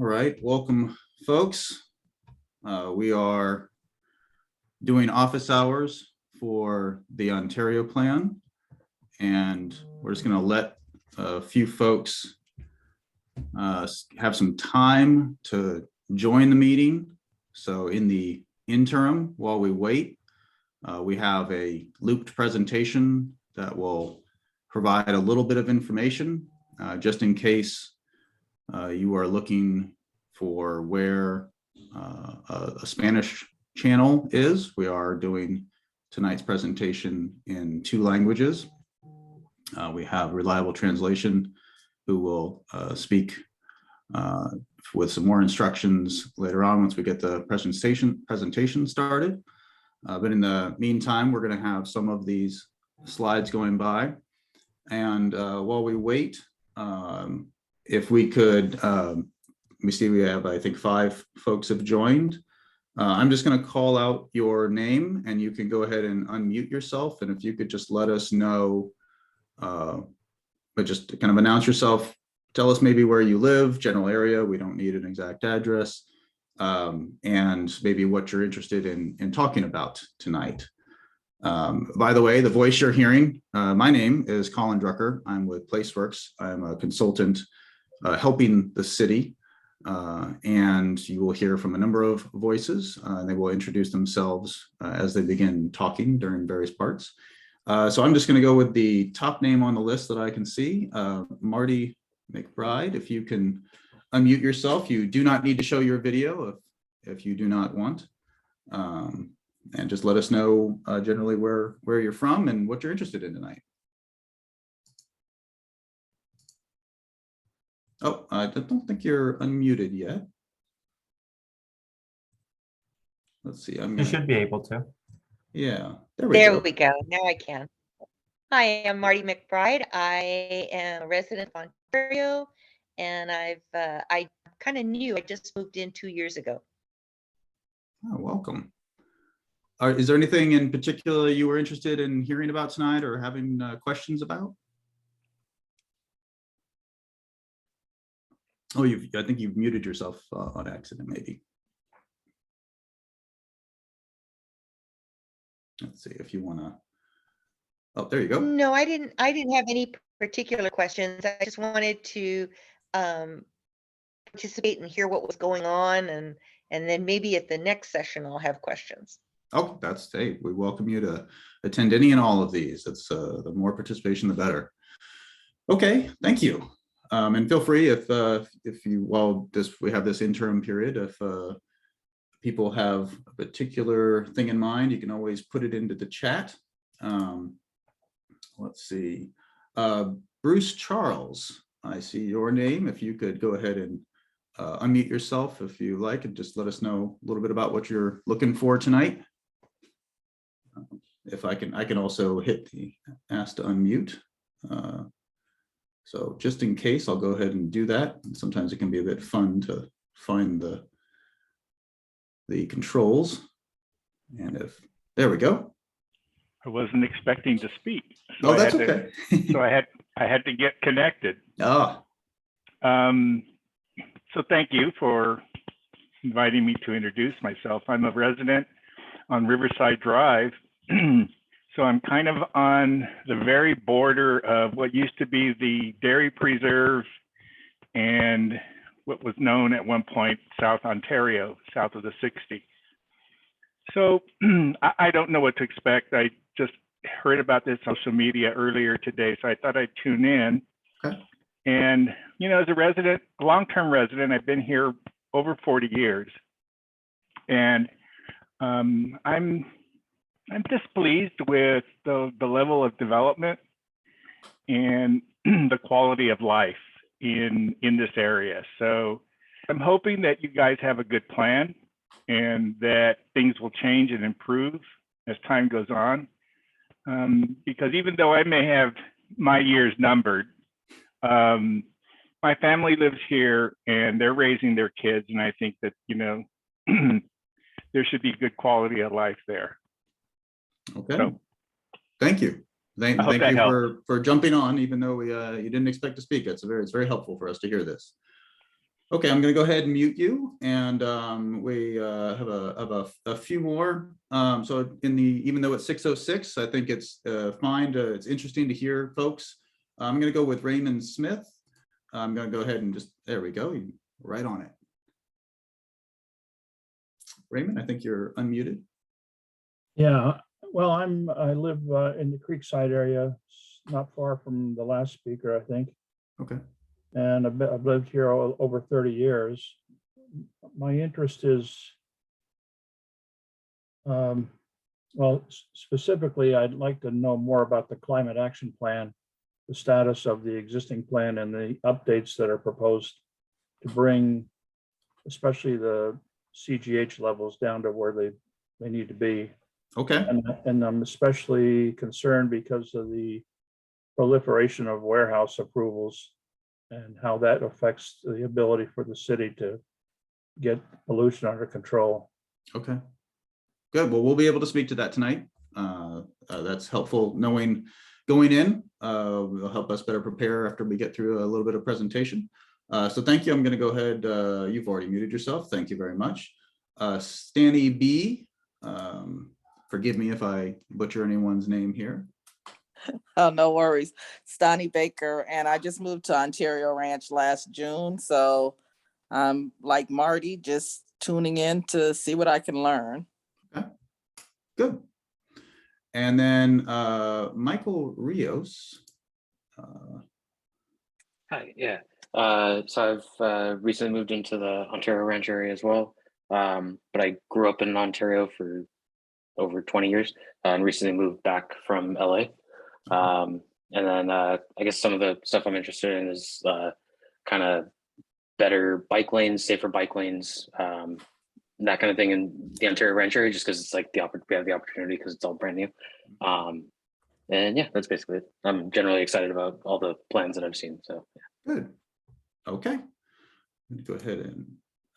All right, welcome, folks. We are doing office hours for the Ontario plan, and we're just going to let a few folks have some time to join the meeting. So in the interim, while we wait, we have a looped presentation that will provide a little bit of information just in case you are looking for where a Spanish channel is. We are doing tonight's presentation in 2 languages. We have reliable translation who will speak with some more instructions later on once we get the presentation started. But in the meantime, we're going to have some of these slides going by. And while we wait, if we could, let me see, we have, I think, 5 folks have joined. I'm just going to call out your name and you can go ahead and unmute yourself. And if you could just let us know, but just kind of announce yourself, tell us maybe where you live, general area, we don't need an exact address, and maybe what you're interested in talking about tonight. By the way, the voice you're hearing, my name is Colin Drucker. I'm with Placeworks. I'm a consultant helping the city, and you will hear from a number of voices, and they will introduce themselves as they begin talking during various parts. So I'm just going to go with the top name on the list that I can see, Marty McBride. If you can unmute yourself, you do not need to show your video if you do not want. And just let us know generally where you're from and what you're interested in tonight. Oh, I don't think you're unmuted yet. Let's see. You should be able to. Yeah, There we go. Now I can. Hi, I'm Marty McBride. I am a resident of Ontario, and I kind of new. I just moved in 2 years ago. Oh, welcome. Is there anything in particular you were interested in hearing about tonight or having questions about? Oh, I think you've muted yourself on accident, maybe. Let's see if you want to. Oh, there you go. No, I didn't have any particular questions. I just wanted to participate and hear what was going on, and then maybe at the next session I'll have questions. Oh, hey, we welcome you to attend any and all of these. It's the more participation, the better. Okay, thank you. And feel free if you, while we have this interim period, if people have a particular thing in mind, you can always put it into the chat. Let's see. Bruce Charles, I see your name. If you could go ahead and unmute yourself if you like, and just let us know a little bit about what you're looking for tonight. If I can also hit the ask to unmute. So just in case, I'll go ahead and do that. Sometimes it can be a bit fun to find the controls. And there we go. I wasn't expecting to speak. So oh, that's okay. So I had to get connected. Ah. So thank you for inviting me to introduce myself. I'm a resident on Riverside Drive. So I'm kind of on the very border of what used to be the Dairy Preserve and what was known at one point South Ontario, south of the 60. So I don't know what to expect. I just heard about this on social media earlier today, so I thought I'd tune in. Okay. And, you know, as a resident, a long-term resident, I've been here over 40 years. And I'm displeased with the level of development and the quality of life in this area. So I'm hoping that you guys have a good plan and that things will change and improve as time goes on. Because even though I may have my years numbered, my family lives here and they're raising their kids. And I think that, you know, there should be good quality of life there. Okay. So, thank you. Thank you for jumping on, even though you didn't expect to speak. It's very helpful for us to hear this. Okay, I'm going to go ahead and mute you, and we have a few more. So even though it's 6:06, I think it's fine. It's interesting to hear folks. I'm going to go with Raymond Smith. I'm going to go ahead and there we go, right on it. Raymond, I think you're unmuted. Yeah, well, I live in the Creekside area, not far from the last speaker, I think. Okay. And I've lived here over 30 years. My interest is, well, specifically, I'd like to know more about the climate action plan, the status of the existing plan and the updates that are proposed to bring, especially the CGH levels down to where they need to be. Okay. And I'm especially concerned because of the proliferation of warehouse approvals and how that affects the ability for the city to get pollution under control. Okay. Good. Well, we'll be able to speak to that tonight. That's helpful knowing going in. Will help us better prepare after we get through a little bit of presentation. So thank you. I'm going to go ahead. You've already muted yourself. Thank you very much. Stanny B. Forgive me if I butcher anyone's name here. Oh, no worries. Stoney Baker, and I just moved to Ontario Ranch last June. So I'm like Marty, just tuning in to see what I can learn. Okay, good. And then Michael Rios. Hi, yeah. So I've recently moved into the Ontario Ranch area as well. But I grew up in Ontario for over 20 years and recently moved back from LA. And then I guess some of the stuff I'm interested in is kind of better bike lanes, safer bike lanes, that kind of thing in the Ontario Ranch area, just because it's like we have the opportunity because it's all brand new. And yeah, that's basically it. I'm generally excited about all the plans that I've seen. So yeah. Good. Okay. Let me go ahead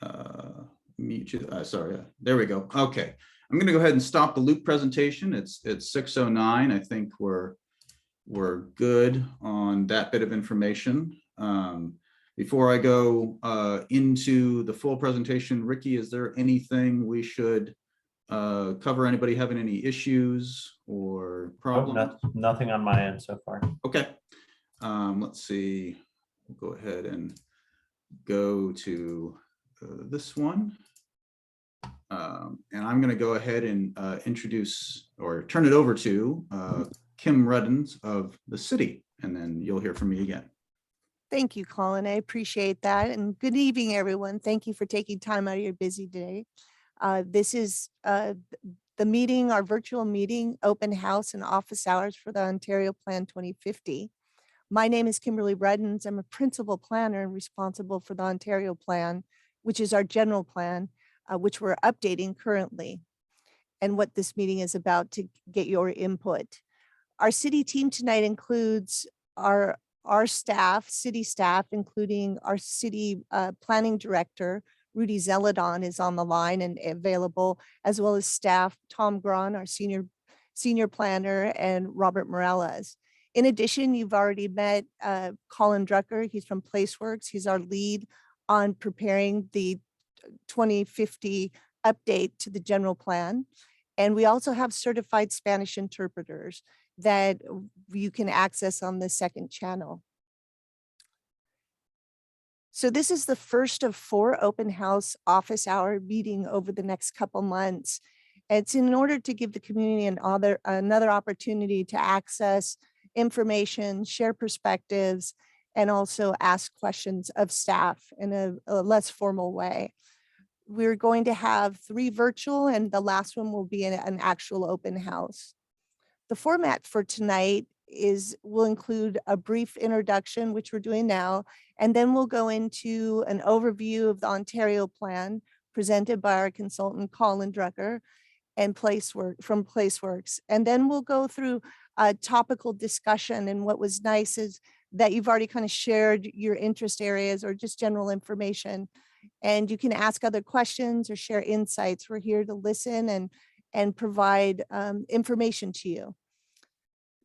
and mute you. Sorry, there we go. Okay. I'm going to go ahead and stop the loop presentation. It's 6:09. I think we're good on that bit of information. Before I go into the full presentation, Ricky, is there anything we should cover? Anybody having any issues or problems? Oh, nothing on my end so far. Okay. Let's see. We'll go ahead and go to this one. And I'm going to go ahead and introduce or turn it over to Kim Ruddens of the city, and then you'll hear from me again. Thank you, Colin. I appreciate that. And good evening, everyone. Thank you for taking time out of your busy day. This is the meeting, our virtual meeting, open house and office hours for the Ontario Plan 2050. My name is Kimberly Ruddens. I'm a principal planner and responsible for the Ontario Plan, which is our general plan, which we're updating currently, and what this meeting is about to get your input. Our city team tonight includes our staff, city staff, including our city planning director, Rudy Zeladon, is on the line and available, as well as staff, Tom Gron, our senior planner, and Robert Morales. In addition, you've already met Colin Drucker. He's from Placeworks. He's our lead on preparing the 2050 update to the general plan. And we also have certified Spanish interpreters that you can access on the second channel. So this is the first of 4 open house office hour meeting over the next couple months. It's in order to give the community another opportunity to access information, share perspectives, and also ask questions of staff in a less formal way. We're going to have 3 virtual, and the last one will be an actual open house. The format for tonight will include a brief introduction, which we're doing now, and then we'll go into an overview of the Ontario Plan presented by our consultant, Colin Drucker, and from Placeworks. And then we'll go through a topical discussion. And what was nice is that you've already kind of shared your interest areas or just general information. And you can ask other questions or share insights. We're here to listen and provide information to you.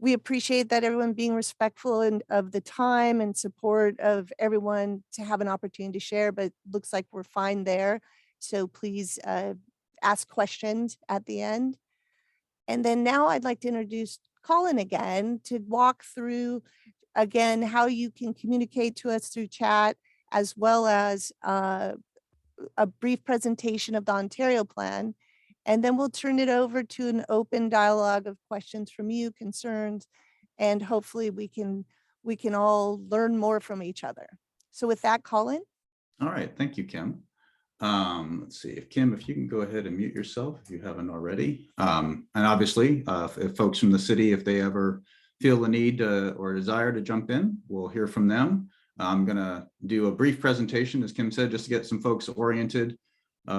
we appreciate that everyone being respectful and of the time and support of everyone to have an opportunity to share, but looks like we're fine there. So please ask questions at the end. And then now I'd like to introduce Colin again to walk through again how you can communicate to us through chat, as well as a brief presentation of the Ontario plan. And then we'll turn it over to an open dialogue of questions from you, concerns, and hopefully we can all learn more from each other. So with that, Colin. All right, thank you, Kim. Let's see if Kim, if you can go ahead and mute yourself if you haven't already. And obviously, if folks from the city, if they ever feel the need or desire to jump in, we'll hear from them. I'm gonna do a brief presentation, as Kim said, just to get some folks oriented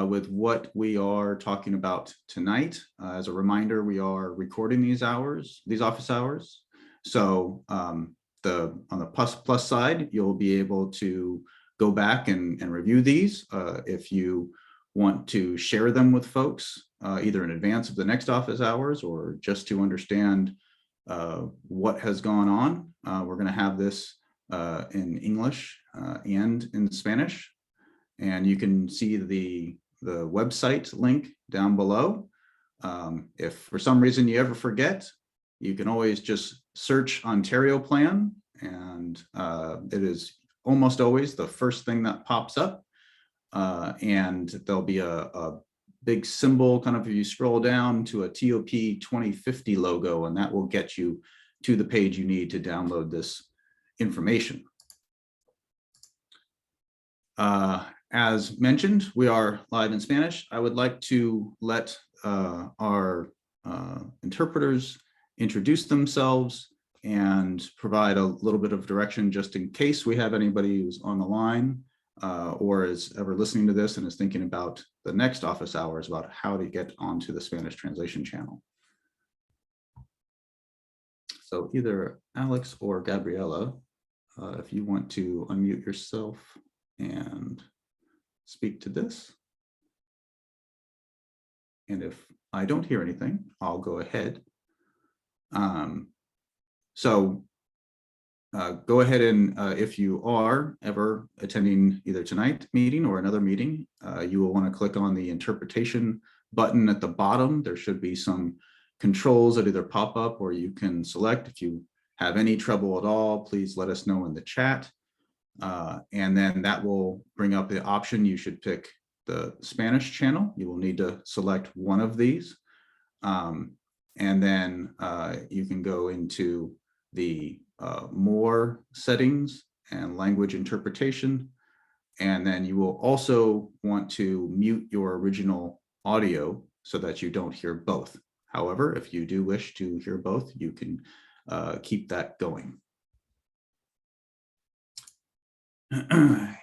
with what we are talking about tonight. As a reminder, we are recording these office hours. So on the plus side, you'll be able to go back and review these. If you want to share them with folks, either in advance of the next office hours or just to understand what has gone on. We're gonna have this in English and in Spanish. And you can see the website link down below. If for some reason you ever forget, you can always just search Ontario plan, and it is almost always the first thing that pops up. And there'll be a big symbol, kind of if you scroll down to a TOP 2050 logo, and that will get you to the page you need to download this information. As mentioned, we are live in Spanish. I would like to let our interpreters introduce themselves and provide a little bit of direction just in case we have anybody who's on the line or is ever listening to this and is thinking about the next office hours about how to get onto the Spanish translation channel. So either Alex or Gabriella, if you want to unmute yourself and speak to this. And if I don't hear anything, I'll go ahead. Go ahead and if you are ever attending either tonight's meeting or another meeting, you will want to click on the interpretation button at the bottom. There should be some controls that either pop up or you can select. If you have any trouble at all, please let us know in the chat. And then that will bring up the option. You should pick the Spanish channel. You will need to select one of these. And then you can go into the more settings and language interpretation. And then you will also want to mute your original audio so that you don't hear both. However, if you do wish to hear both, you can keep that going.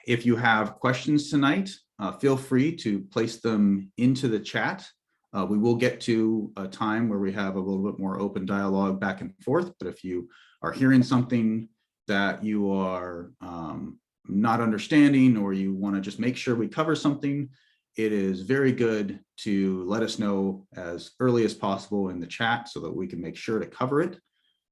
If you have questions tonight, feel free to place them into the chat. We will get to a time where we have a little bit more open dialogue back and forth, but if you are hearing something that you are not understanding or you want to just make sure we cover something, it is very good to let us know as early as possible in the chat so that we can make sure to cover it.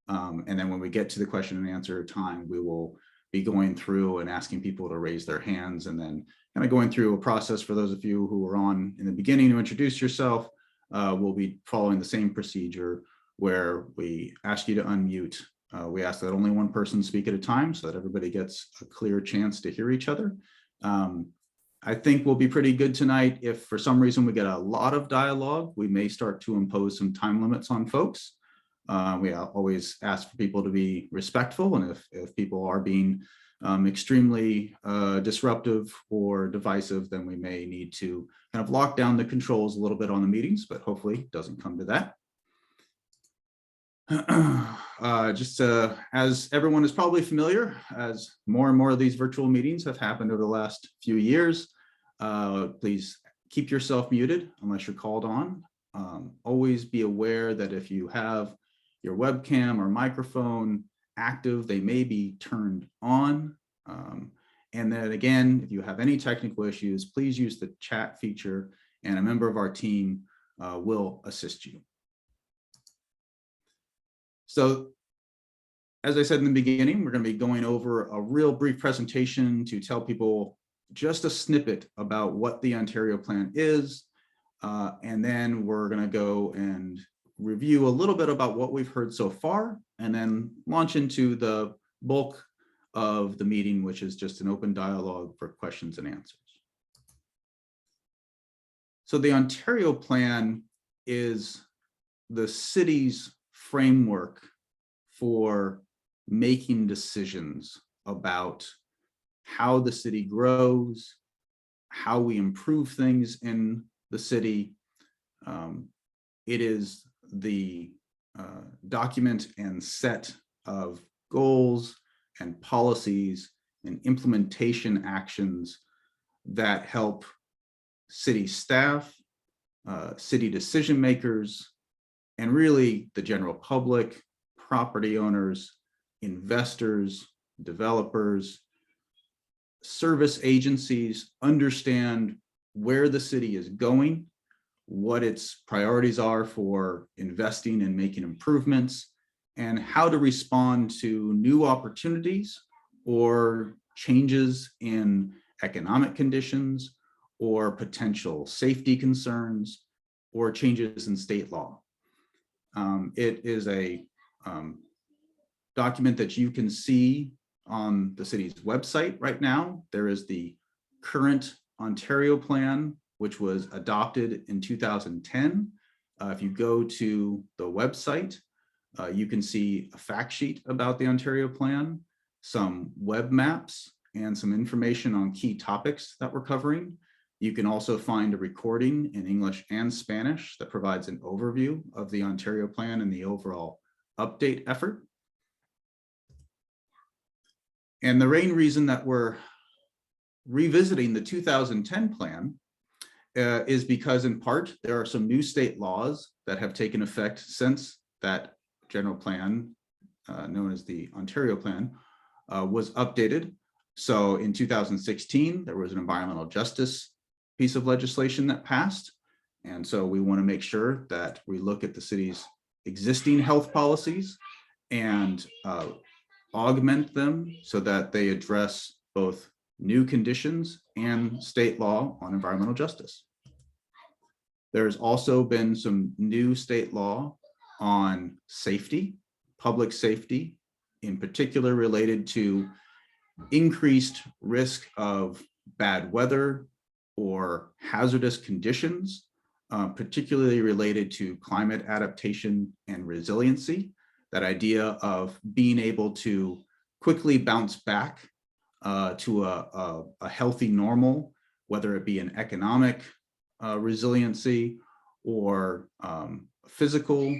And then when we get to the question and answer time, we will be going through and asking people to raise their hands, and then kind of going through a process for those of you who were on in the beginning to introduce yourself. We'll be following the same procedure where we ask you to unmute. We ask that only one person speak at a time so that everybody gets a clear chance to hear each other. I think we'll be pretty good tonight. If for some reason we get a lot of dialogue, we may start to impose some time limits on folks. We always ask for people to be respectful, and if people are being extremely disruptive or divisive, then we may need to kind of lock down the controls a little bit on the meetings, but hopefully it doesn't come to that. As everyone is probably familiar, as more and more of these virtual meetings have happened over the last few years, please keep yourself muted unless you're called on. Always be aware that if you have your webcam or microphone active, they may be turned on. And then again, if you have any technical issues, please use the chat feature and a member of our team will assist you. So as I said in the beginning, we're going to be going over a real brief presentation to tell people just a snippet about what the Ontario Plan is. And then we're going to go and review a little bit about what we've heard so far, and then launch into the bulk of the meeting, which is just an open dialogue for questions and answers. So the Ontario Plan is the city's framework for making decisions about how the city grows, how we improve things in the city. It is the document and set of goals and policies and implementation actions that help city staff, city decision makers, and really the general public, property owners, investors, developers, service agencies understand where the city is going, what its priorities are for investing and making improvements, and how to respond to new opportunities or changes in economic conditions or potential safety concerns or changes in state law. It is a document that you can see on the city's website right now. There is the current Ontario Plan, which was adopted in 2010. If you go to the website, you can see a fact sheet about the Ontario Plan, some web maps, and some information on key topics that we're covering. You can also find a recording in English and Spanish that provides an overview of the Ontario Plan and the overall update effort. And the main reason that we're revisiting the 2010 plan is because, in part, there are some new state laws that have taken effect since that general plan, known as the Ontario Plan, was updated. So in 2016, there was an environmental justice piece of legislation that passed. And so we want to make sure that we look at the city's existing health policies and augment them so that they address both new conditions and state law on environmental justice. There's also been some new state law on safety, public safety, in particular related to increased risk of bad weather or hazardous conditions, particularly related to climate adaptation and resiliency. That idea of being able to quickly bounce back to a healthy normal, whether it be an economic resiliency or physical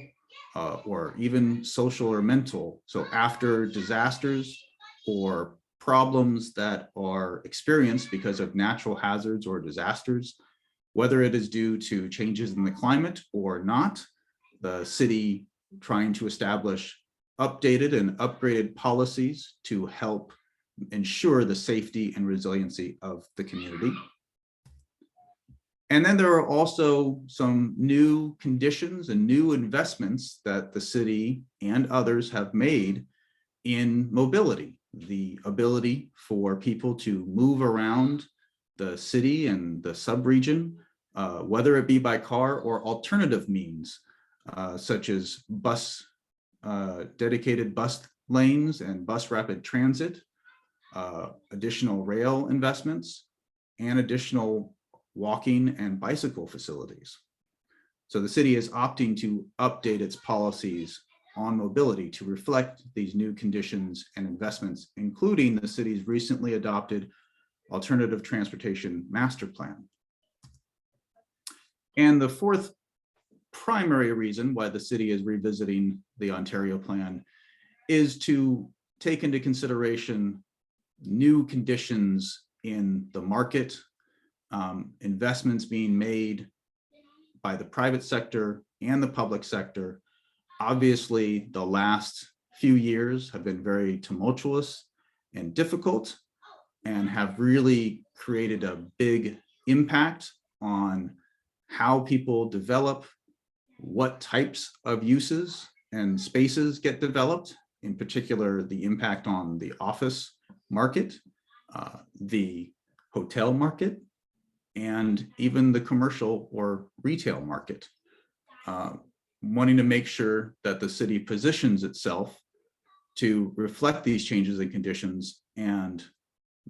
or even social or mental. So after disasters or problems that are experienced because of natural hazards or disasters, whether it is due to changes in the climate or not, the city trying to establish updated and upgraded policies to help ensure the safety and resiliency of the community. And then there are also some new conditions and new investments that the city and others have made in mobility, the ability for people to move around the city and the subregion, whether it be by car or alternative means, such as dedicated bus lanes and bus rapid transit, additional rail investments, and additional walking and bicycle facilities. So the city is opting to update its policies on mobility to reflect these new conditions and investments, including the city's recently adopted alternative transportation master plan. And the fourth primary reason why the city is revisiting the Ontario Plan is to take into consideration new conditions in the market, investments being made by the private sector and the public sector. Obviously, the last few years have been very tumultuous and difficult and have really created a big impact on how people develop, what types of uses and spaces get developed, in particular, the impact on the office market, the hotel market, and even the commercial or retail market. Wanting to make sure that the city positions itself to reflect these changes in conditions and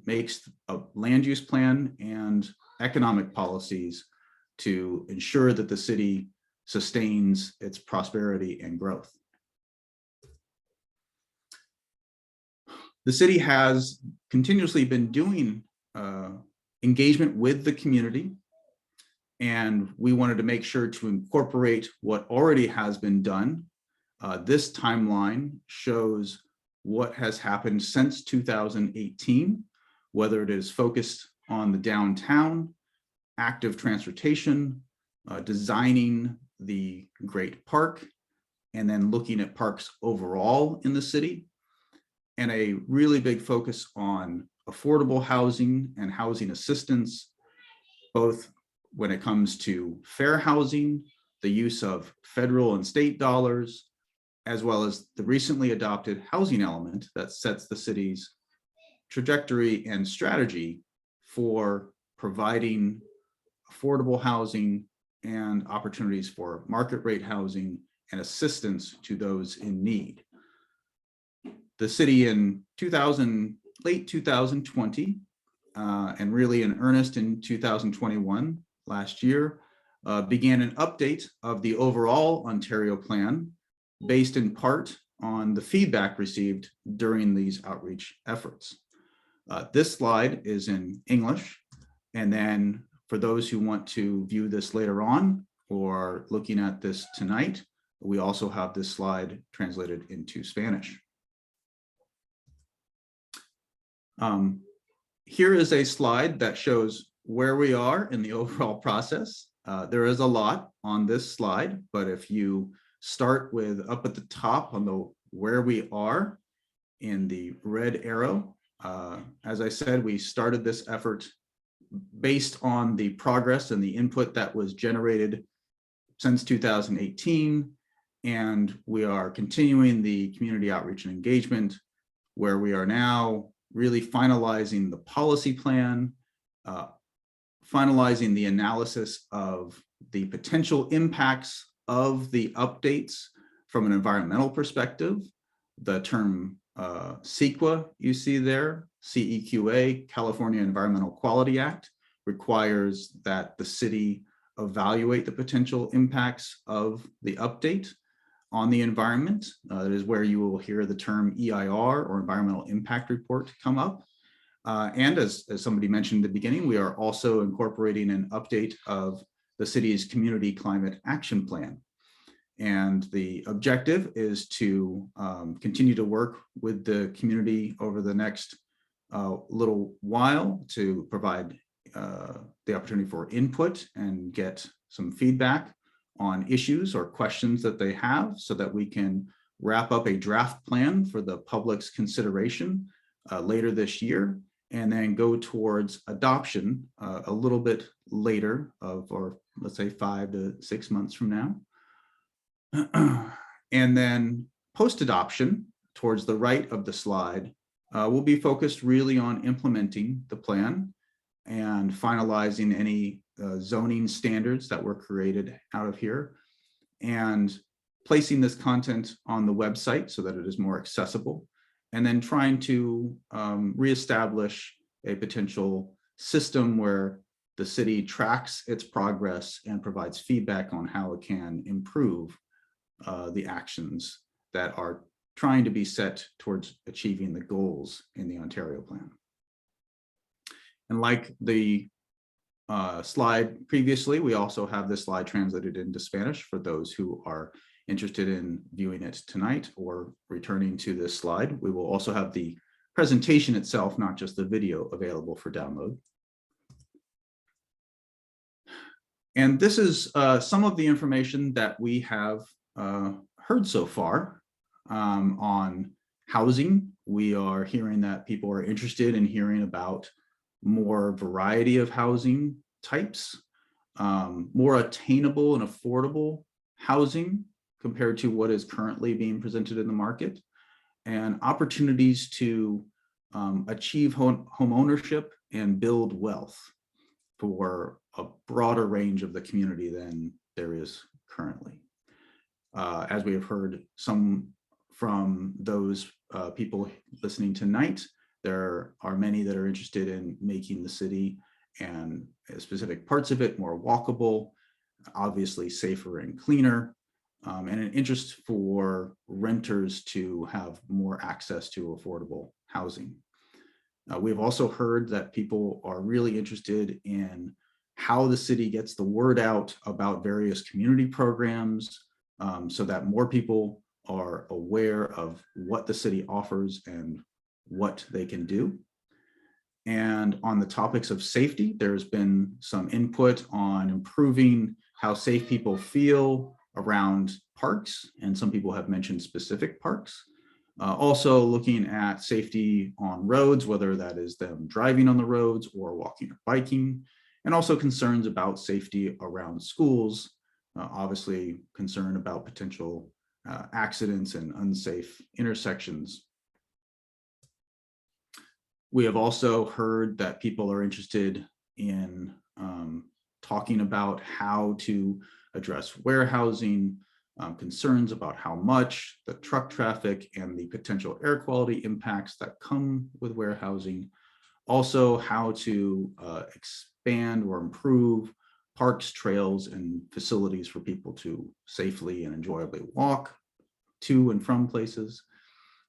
makes a land use plan and economic policies to ensure that the city sustains its prosperity and growth. The city has continuously been doing engagement with the community, and we wanted to make sure to incorporate what already has been done. This timeline shows what has happened since 2018, whether it is focused on the downtown, active transportation, designing the great park, and then looking at parks overall in the city, and a really big focus on affordable housing and housing assistance, both when it comes to fair housing, the use of federal and state dollars, as well as the recently adopted housing element that sets the city's trajectory and strategy for providing affordable housing and opportunities for market rate housing and assistance to those in need. The city in late 2020, and really in earnest in 2021, last year, began an update of the overall Ontario plan based in part on the feedback received during these outreach efforts. This slide is in English, and then for those who want to view this later on or looking at this tonight, we also have this slide translated into Spanish. Here is a slide that shows where we are in the overall process. There is a lot on this slide, but if you start with up at the top on the where we are in the red arrow, as I said, we started this effort based on the progress and the input that was generated since 2018, and we are continuing the community outreach and engagement, where we are now really finalizing the policy plan, finalizing the analysis of the potential impacts of the updates from an environmental perspective. The term CEQA you see there, CEQA, California Environmental Quality Act, requires that the city evaluate the potential impacts of the update on the environment. That is where you will hear the term EIR, or Environmental Impact Report, come up. And as somebody mentioned at the beginning, we are also incorporating an update of the city's Community Climate Action Plan. And the objective is to continue to work with the community over the next little while to provide the opportunity for input and get some feedback on issues or questions that they have, so that we can wrap up a draft plan for the public's consideration later this year, and then go towards adoption a little bit later or let's say 5 to 6 months from now. And then post-adoption, towards the right of the slide, will be focused really on implementing the plan and finalizing any zoning standards that were created out of here, and placing this content on the website so that it is more accessible, and then trying to reestablish a potential system where the city tracks its progress and provides feedback on how it can improve the actions that are trying to be set towards achieving the goals in the Ontario plan. And like the slide previously, we also have this slide translated into Spanish for those who are interested in viewing it tonight or returning to this slide. We will also have the presentation itself, not just the video, available for download. And this is some of the information that we have heard so far on housing. We are hearing that people are interested in hearing about more variety of housing types, more attainable and affordable housing compared to what is currently being presented in the market, and opportunities to achieve home ownership and build wealth for a broader range of the community than there is currently. As we have heard some from those people listening tonight, there are many that are interested in making the city and specific parts of it more walkable, obviously safer and cleaner, and an interest for renters to have more access to affordable housing. We've also heard that people are really interested in how the city gets the word out about various community programs, so that more people are aware of what the city offers and what they can do. And on the topics of safety, there's been some input on improving how safe people feel around parks, and some people have mentioned specific parks. Also looking at safety on roads, whether that is them driving on the roads or walking or biking, and also concerns about safety around schools, obviously concern about potential accidents and unsafe intersections. We have also heard that people are interested in talking about how to address warehousing, concerns about how much, the truck traffic, and the potential air quality impacts that come with warehousing. Also, how to expand or improve parks, trails, and facilities for people to safely and enjoyably walk to and from places,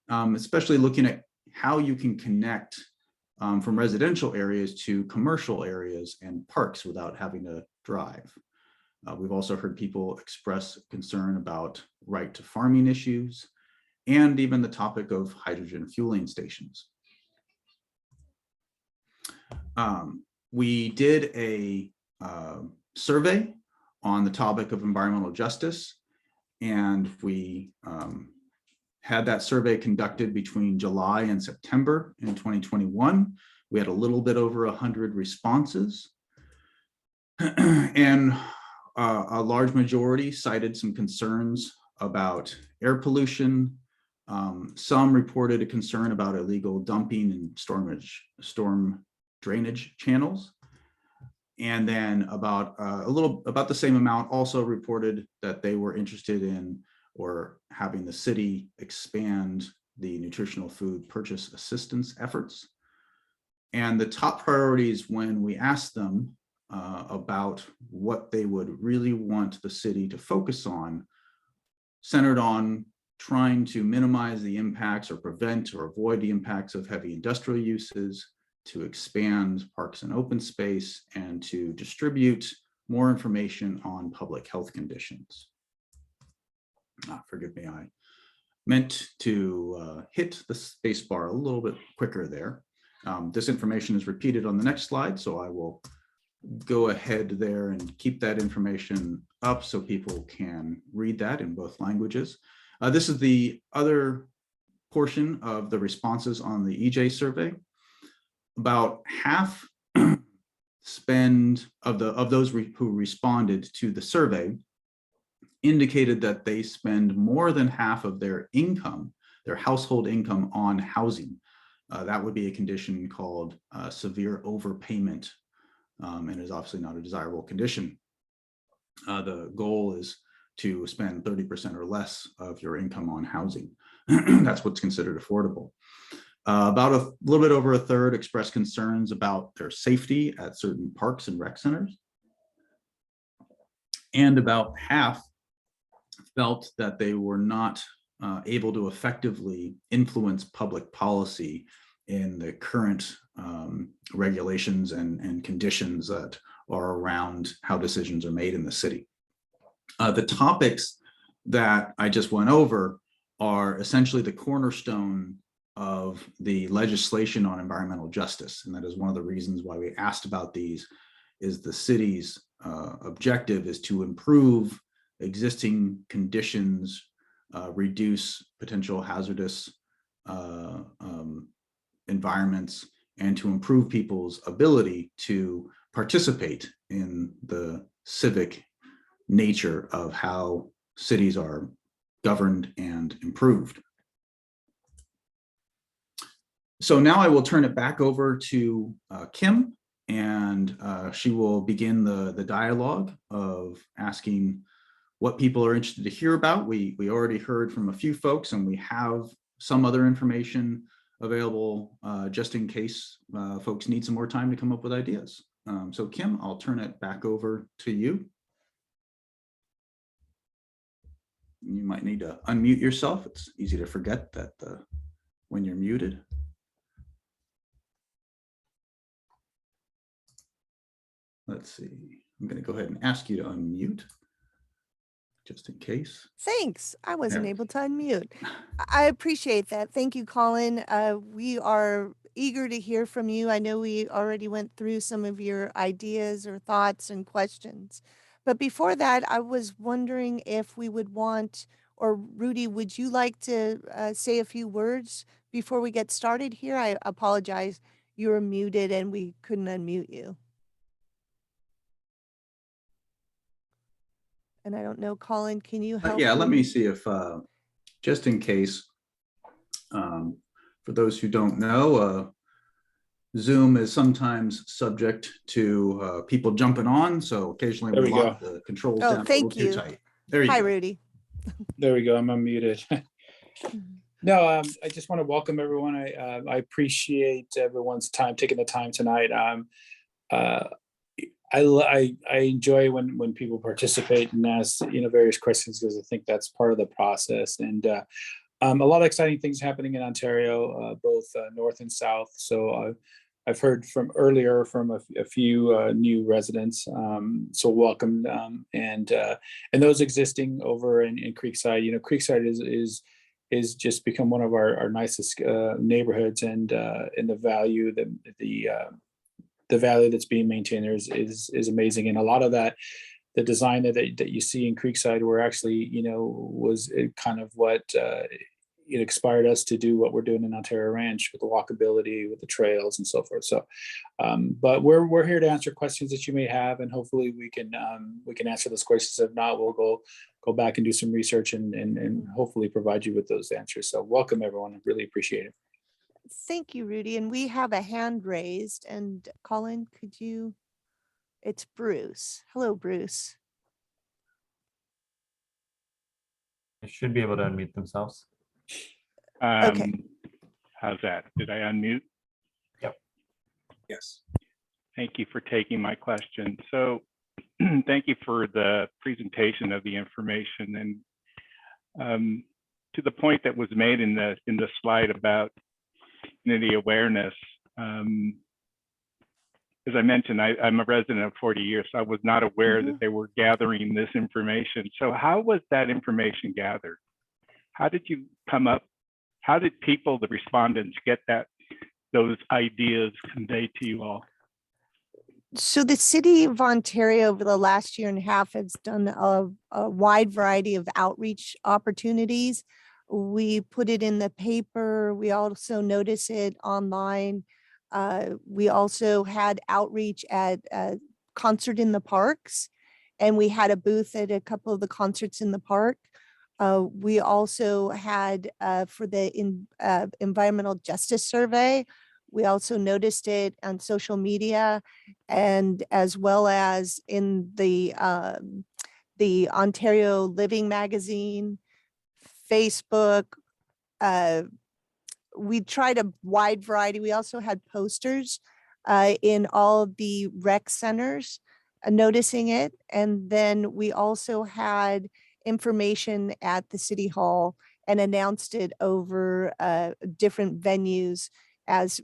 especially looking at how you can connect from residential areas to commercial areas and parks without having to drive. We've also heard people express concern about right to farming issues, and even the topic of hydrogen fueling stations. We did a survey on the topic of environmental justice, and we had that survey conducted between July and September in 2021. We had a little bit over 100 responses, and a large majority cited some concerns about air pollution. Some reported a concern about illegal dumping and storm drainage channels. And then about the same amount also reported that they were interested in or having the city expand the nutritional food purchase assistance efforts. And the top priorities when we asked them about what they would really want the city to focus on, centered on trying to minimize the impacts or prevent or avoid the impacts of heavy industrial uses, to expand parks and open space, and to distribute more information on public health conditions. Forgive me, I meant to hit the space bar a little bit quicker there. This information is repeated on the next slide, so I will go ahead there and keep that information up so people can read that in both languages. This is the other portion of the responses on the EJ survey. About half spend of those who responded to the survey indicated that they spend more than half of their income, their household income, on housing. That would be a condition called severe overpayment, and is obviously not a desirable condition. The goal is to spend 30% or less of your income on housing. That's what's considered affordable. About a little bit over a third expressed concerns about their safety at certain parks and rec centers. And about half felt that they were not able to effectively influence public policy in the current regulations and conditions that are around how decisions are made in the city. The topics that I just went over are essentially the cornerstone of the legislation on environmental justice. And that is one of the reasons why we asked about these, is the city's objective is to improve existing conditions, reduce potential hazardous environments, and to improve people's ability to participate in the civic nature of how cities are governed and improved. So now I will turn it back over to Kim, and she will begin the dialogue of asking what people are interested to hear about. We already heard from a few folks, and we have some other information available just in case folks need some more time to come up with ideas. So Kim, I'll turn it back over to you. You might need to unmute yourself. It's easy to forget that when you're muted. Let's see, I'm going to go ahead and ask you to unmute just in case. Thanks. I wasn't There. able to unmute. I appreciate that. Thank you, Colin. We are eager to hear from you. I know we already went through some of your ideas or thoughts and questions. But before that, I was wondering if we would want, or Rudy, would you like to say a few words before we get started here? I apologize. You were muted and we couldn't unmute you. And I don't know, Colin, can you help? Yeah, let me Rudy? see if, just in case, for those who don't know, Zoom is sometimes subject to people jumping on, so occasionally There we we lock the controls Oh, down a thank little too you. tight. There you Hi, go. Rudy. There we go. I'm unmuted. No, I just want to welcome everyone. I appreciate everyone's time, taking the time tonight. I enjoy when people participate and ask various questions, because I think that's part of the process. And a lot of exciting things happening in Ontario, both north and south. So I've heard from earlier from a few new residents. So welcome, and those existing over in Creekside. Creekside is just become one of our nicest neighborhoods, and the value that the value that's being maintained there is amazing. And a lot of that, the design that you see in Creekside, were actually, was kind of what it inspired us to do what we're doing in Ontario Ranch, with the walkability, with the trails and so forth. So, but we're here to answer questions that you may have, and hopefully we can answer those questions. If not, we'll go back and do some research and hopefully provide you with those answers. So welcome everyone. I really appreciate it. Thank you, Rudy. And we have a hand raised. And Colin, could you? It's Bruce. Hello, Bruce. They should be able to unmute themselves. Okay. How's that? Did I unmute? Yep. Yes. Thank you for taking my question. So thank you for the presentation of the information, and to the point that was made in the slide about community awareness. As I mentioned, I'm a resident of 40 years, so I was not aware that they were gathering this information. So how was that information gathered? How did you come up? How did people, the respondents, get those ideas conveyed to you all? So the city of Ontario over the last year and a half has done a wide variety of outreach opportunities. We put it in the paper. We also notice it online. We also had outreach at a concert in the parks, and we had a booth at a couple of the concerts in the park. We also had for the environmental justice survey, we also noticed it on social media, and as well as in the Ontario Living magazine, Facebook. We tried a wide variety. We also had posters in all of the rec centers noticing it. And then we also had information at the city hall and announced it over different venues as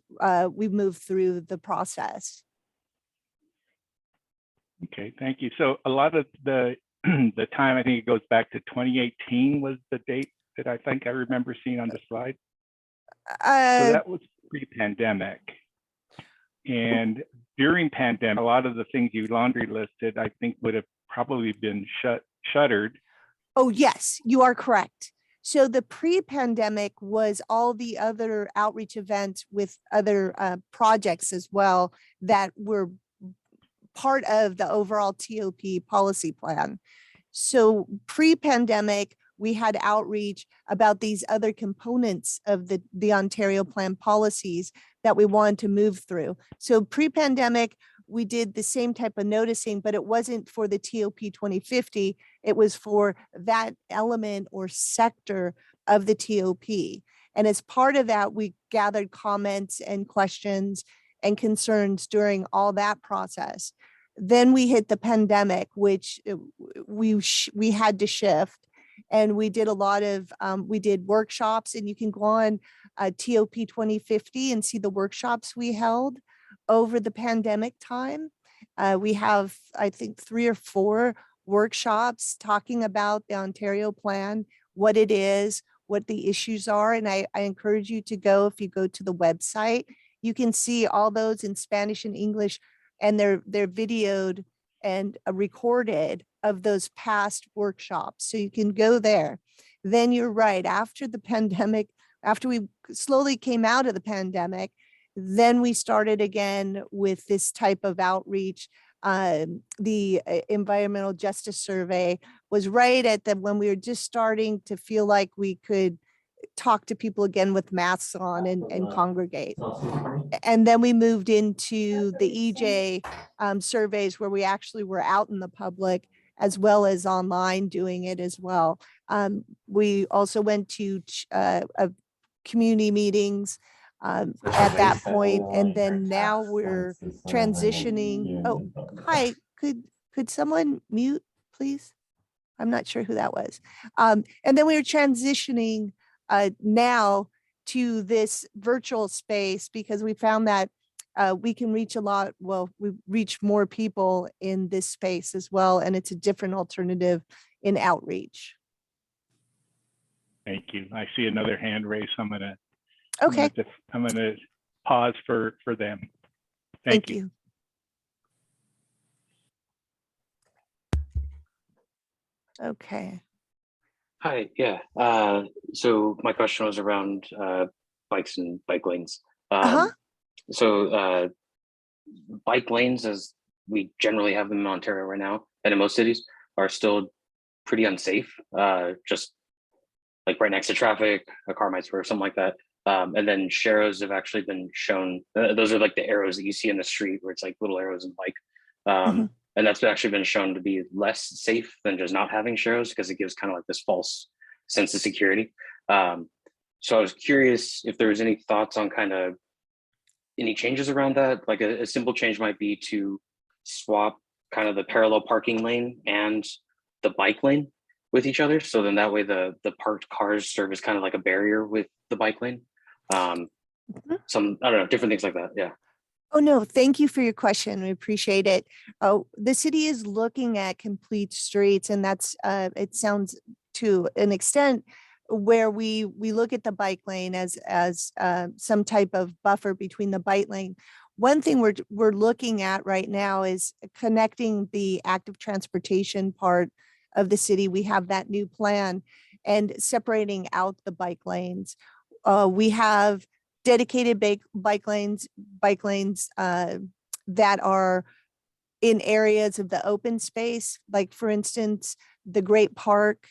we moved through the process. Okay, thank you. So a lot of the time, I think it goes back to 2018 was the date that I think I remember seeing on the slide. So that was pre-pandemic. And during pandemic, a lot of the things you laundry listed, I think would have probably been shuttered. Oh, yes, you are correct. So the pre-pandemic was all the other outreach events with other projects as well that were part of the overall TOP policy plan. So pre-pandemic, we had outreach about these other components of the Ontario plan policies that we wanted to move through. So pre-pandemic, we did the same type of noticing, but it wasn't for the TOP 2050. It was for that element or sector of the TOP. And as part of that, we gathered comments and questions and concerns during all that process. Then we hit the pandemic, which we had to shift. And we did a lot of, we did workshops, and you can go on TOP 2050 and see the workshops we held over the pandemic time. We have, I think, 3 or 4 workshops talking about the Ontario plan, what it is, what the issues are. And I encourage you to go, if you go to the website, you can see all those in Spanish and English, and they're videoed and recorded of those past workshops. So you can go there. Then you're right, after the pandemic, after we slowly came out of the pandemic, then we started again with this type of outreach. The environmental justice survey was right at when we were just starting to feel like we could talk to people again with masks on and congregate. And then we moved into the EJ surveys, where we actually were out in the public as well as online doing it as well. We also went to community meetings at that point, and then now we're transitioning. Oh, hi, could someone mute, please? I'm not sure who that was. And then we were transitioning now to this virtual space, because we found that we can reach we reach more people in this space as well, and it's a different alternative in outreach. Thank you. I see another hand raised. I'm gonna pause for them. Thank you. Okay. Hi, yeah. So my question was around bikes and bike lanes. So bike lanes, as we generally have them in Ontario right now, and in most cities, are still pretty unsafe. Just like right next to traffic, a car might swerve, something like that. And then sharrows have actually been shown. Those are like the arrows that you see in the street, where it's like little arrows in bike. And that's actually been shown to be less safe than just not having sharrows, because it gives kind of like this false sense of security. So I was curious if there was any thoughts on kind of any changes around that. Like a simple change might be to swap kind of the parallel parking lane and the bike lane with each other. So then that way the parked cars serve as kind of like a barrier with the bike lane. Some, I don't know, different things like that. Yeah. Oh, no, thank you for your question. We appreciate it. Oh, the city is looking at complete streets, and that's, it sounds to an extent where we look at the bike lane as some type of buffer between the bike lane. One thing we're looking at right now is connecting the active transportation part of the city. We have that new plan, and separating out the bike lanes. We have dedicated bike lanes that are in areas of the open space. Like, for instance, the Great Park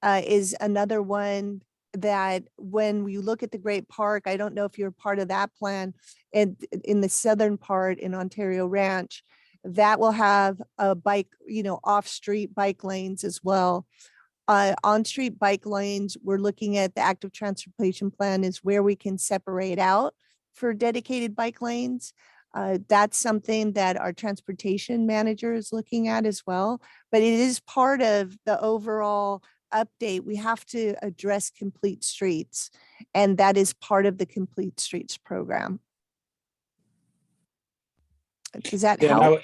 is another one that when we look at the Great Park, I don't know if you're part of that plan, and in the southern part in Ontario Ranch, that will have a bike, off-street bike lanes as well. On-street bike lanes, we're looking at the active transportation plan is where we can separate out for dedicated bike lanes. That's something that our transportation manager is looking at as well, but it is part of the overall update. We have to address complete streets, and that is part of the Complete Streets program. Does that help?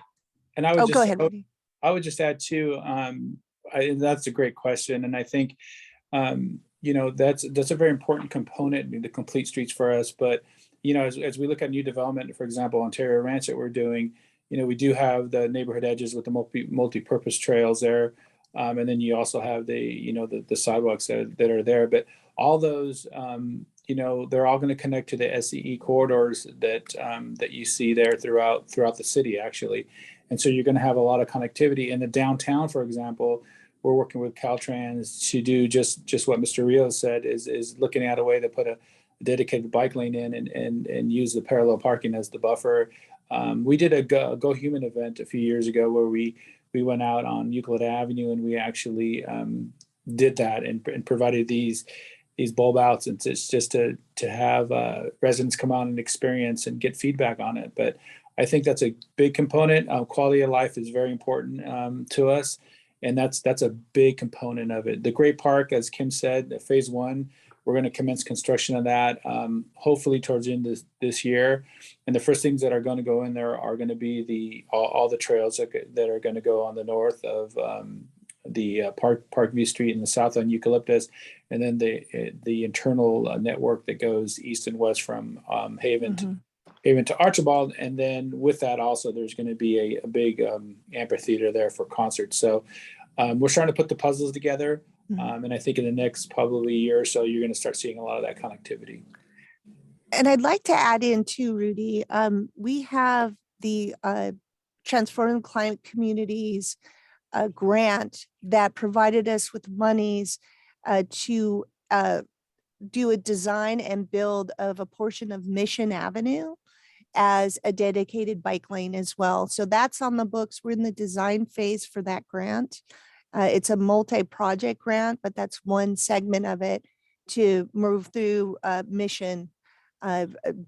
I would go ahead, Rudy. I would just add too, that's a great question. And I think, that's a very important component, the complete streets for us. But, as we look at new development, for example, Ontario Ranch that we're doing, we do have the neighborhood edges with the multi-purpose trails there. And then you also have the sidewalks that are there. But all those, they're all going to connect to the SCE corridors that you see there throughout the city, actually. And so you're going to have a lot of connectivity in the downtown, for example. we're working with Caltrans to do just what Mr. Rios said, is looking at a way to put a dedicated bike lane in and use the parallel parking as the buffer. We did a Go Human event a few years ago where we went out on Euclid Avenue and we actually did that and provided these bulb outs, and it's just to have residents come out and experience and get feedback on it. But I think that's a big component. Quality of life is very important to us, and that's a big component of it. The Great Park, as Kim said, phase 1, we're going to commence construction of that hopefully towards the end of this year. And the first things that are going to go in there are going to be all the trails that are going to go on the north of the Parkview Street and the south on Eucalyptus, and then the internal network that goes east and west from Haven to Archibald. And then with that also, there's going to be a big amphitheater there for concerts. So we're starting to put the puzzles together. And I think in the next probably year or so, you're going to start seeing a lot of that connectivity. And I'd like to add in too, Rudy, we have the Transforming Climate Communities grant that provided us with monies to do a design and build of a portion of Mission Avenue as a dedicated bike lane as well. So that's on the books. We're in the design phase for that grant. It's a multi-project grant, but that's one segment of it to move through Mission,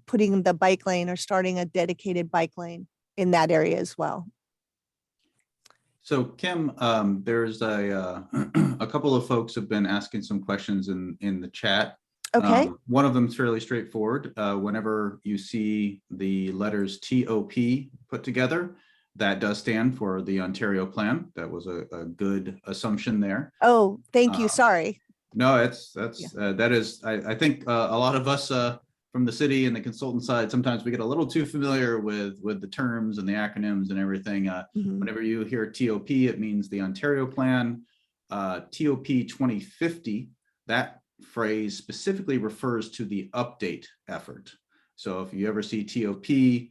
putting the bike lane or starting a dedicated bike lane in that area as well. So Kim, there's a couple of folks have been asking some questions in the chat. Okay. One of them is fairly straightforward. Whenever you see the letters TOP put together, that does stand for the Ontario Plan. That was a good assumption there. Oh, thank you. Sorry. No, that is, I think a lot of us from the city and the consultant side, sometimes we get a little too familiar with the terms and the acronyms and everything. Whenever you hear TOP, it means the Ontario Plan. TOP 2050, that phrase specifically refers to the update effort. So if you ever see TOP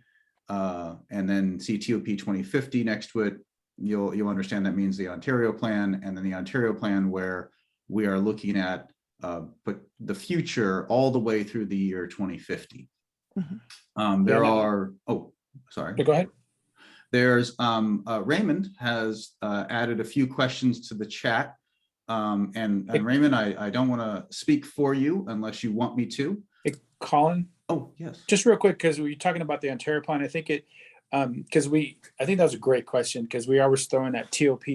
and then see TOP 2050 next to it, you'll understand that means the Ontario Plan, and then the Ontario Plan where we are looking at but the future all the way through the year 2050. There are, oh, sorry. Go ahead. There's Raymond has added a few questions to the chat. And Raymond, I don't want to speak for you unless you want me to. Hey, Colin. Oh, yes. Just real quick, because we were talking about the Ontario Plan. I think I think that was a great question, because we always throwing that TOP,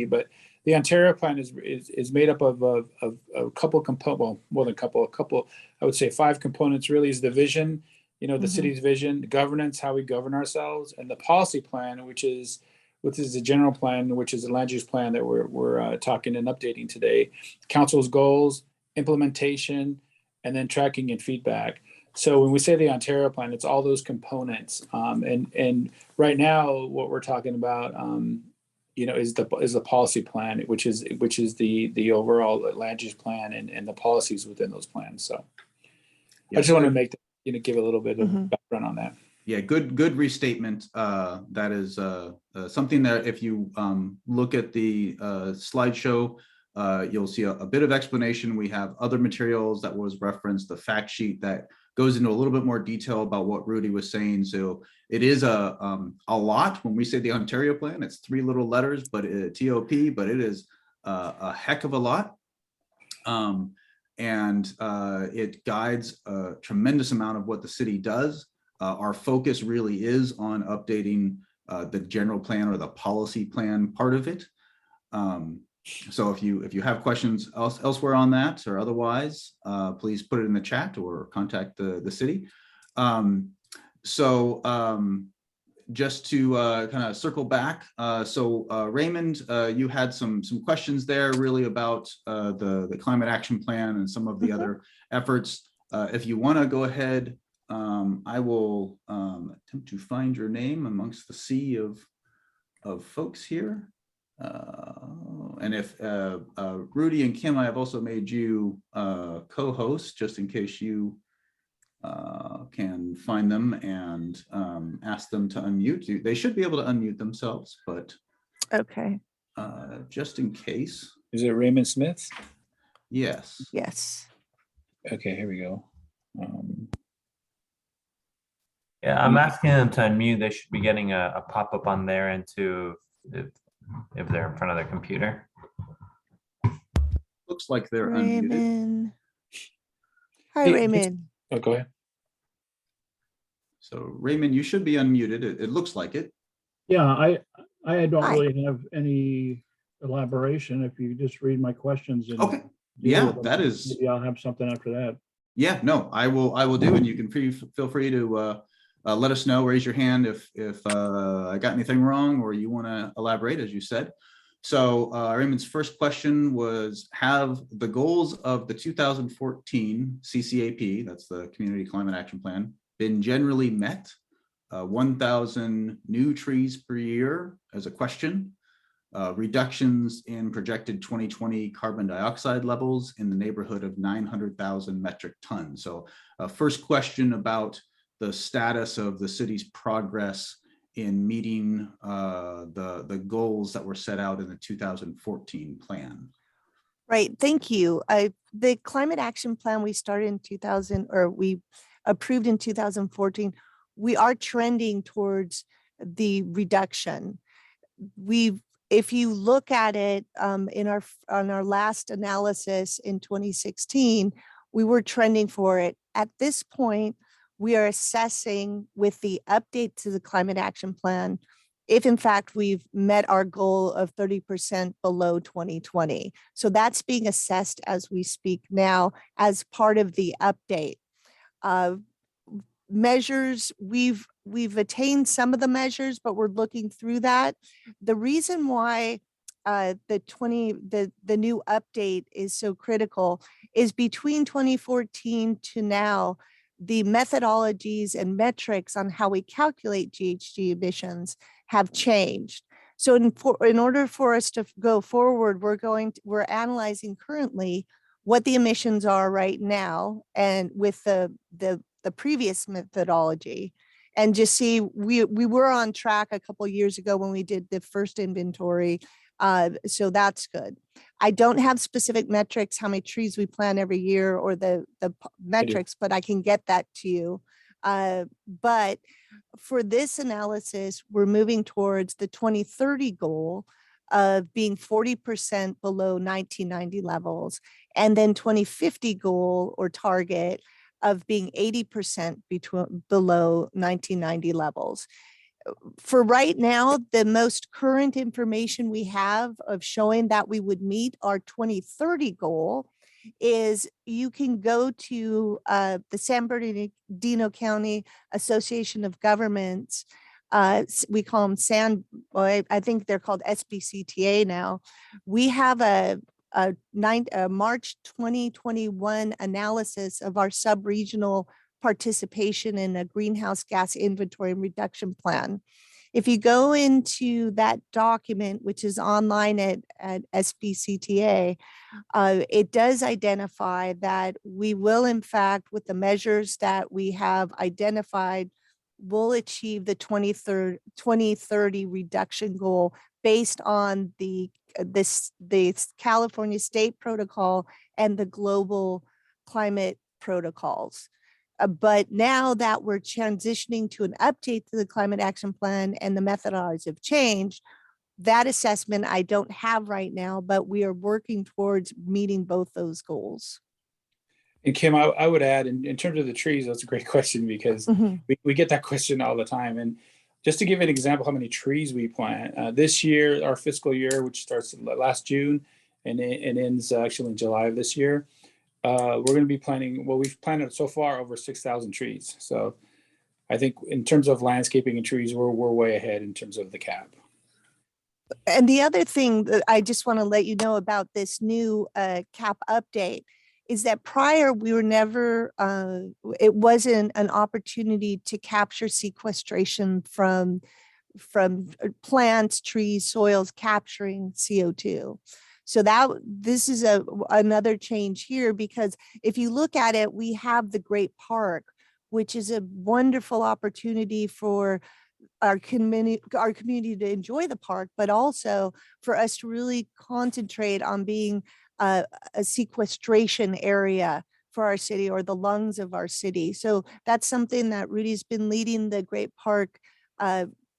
but the Ontario Plan is made up of a couple components, well, more than a couple, I would say 5 components really. Is the vision, the city's vision, the governance, how we govern ourselves, and the policy plan, which is the general plan, which is the land use plan that we're talking and updating today, council's goals, implementation, and then tracking and feedback. So when we say the Ontario Plan, it's all those components. And right now, what we're talking about, is the policy plan, which is the overall land use plan and the policies within those plans. So I just want to make give a little bit of background on that. Yeah, good restatement. That is something that if you look at the slideshow, you'll see a bit of explanation. We have other materials that was referenced, the fact sheet that goes into a little bit more detail about what Rudy was saying. So it is a lot. When we say the Ontario Plan, it's 3 little letters, but TOP, but it is a heck of a lot. And it guides a tremendous amount of what the city does. Our focus really is on updating the general plan or the policy plan part of it. So if you have questions elsewhere on that or otherwise, please put it in the chat or contact the city. Just to kind of circle back, Raymond, you had some questions there really about the climate action plan and some of the other efforts. If you want to go ahead, I will attempt to find your name amongst the sea of folks here. And if Rudy and Kim, I have also made you co-hosts just in case you can find them and ask them to unmute. They should be able to unmute themselves, but okay. Just in case. Is it Raymond Smith? Yes. Yes. Okay, here we go. Yeah, I'm asking them to unmute. They should be getting a pop-up on their end too, if they're in front of their computer. Looks like they're unmuted. Raymond. Hi, Hey, Raymond. Oh, go ahead. So Raymond, you should be unmuted. It looks like it. Yeah, I don't Hi. really have any elaboration. If you just read my questions and Okay. deal Yeah, with them, that is. maybe I'll have something after that. Yeah, no, I will do, and you can feel free to let us know, raise your hand if I got anything wrong or you want to elaborate, as you said. So Raymond's first question was, have the goals of the 2014 CCAP, that's the Community Climate Action Plan, been generally met? 1,000 new trees per year as a question. Reductions in projected 2020 carbon dioxide levels in the neighborhood of 900,000 metric tons. So first question about the status of the city's progress in meeting the goals that were set out in the 2014 plan. Right, thank you. The climate action plan we started in 2000, or we approved in 2014, we are trending towards the reduction. If you look at it on our last analysis in 2016, we were trending for it. At this point, we are assessing with the update to the climate action plan if in fact we've met our goal of 30% below 2020. So that's being assessed as we speak now as part of the update. Measures, we've attained some of the measures, but we're looking through that. The reason why the new update is so critical is between 2014 to now, the methodologies and metrics on how we calculate GHG emissions have changed. So in order for us to go forward, we're analyzing currently what the emissions are right now, and with the previous methodology, and just see, we were on track a couple of years ago when we did the first inventory. So that's good. I don't have specific metrics, how many trees we plant every year or the metrics, but I can get that to you. But for this analysis, we're moving towards the 2030 goal of being 40% below 1990 levels, and then 2050 goal or target of being 80% below 1990 levels. For right now, the most current information we have of showing that we would meet our 2030 goal is you can go to the San Bernardino County Association of Governments. We call them I think they're called SBCTA now. We have a March 2021 analysis of our sub-regional participation in a greenhouse gas inventory and reduction plan. If you go into that document, which is online at SBCTA, it does identify that we will, in fact, with the measures that we have identified, will achieve the 2030 reduction goal based on the California state protocol and the global climate protocols. But now that we're transitioning to an update to the climate action plan and the methodologies have changed, that assessment I don't have right now, but we are working towards meeting both those goals. And Kim, I would add, in terms of the trees, that's a great question, because we get that question all the time. And just to give an example how many trees we plant, this year, our fiscal year, which starts last June and ends actually in July of this year, we're going to be planting, well, we've planted so far over 6,000 trees. So I think in terms of landscaping and trees, we're way ahead in terms of the cap. And the other thing that I just want to let you know about this new cap update is that prior we were never, it wasn't an opportunity to capture sequestration from plants, trees, soils capturing CO2. So this is another change here, because if you look at it, we have the Great Park, which is a wonderful opportunity for our community to enjoy the park, but also for us to really concentrate on being a sequestration area for our city, or the lungs of our city. So that's something that Rudy's been leading the Great Park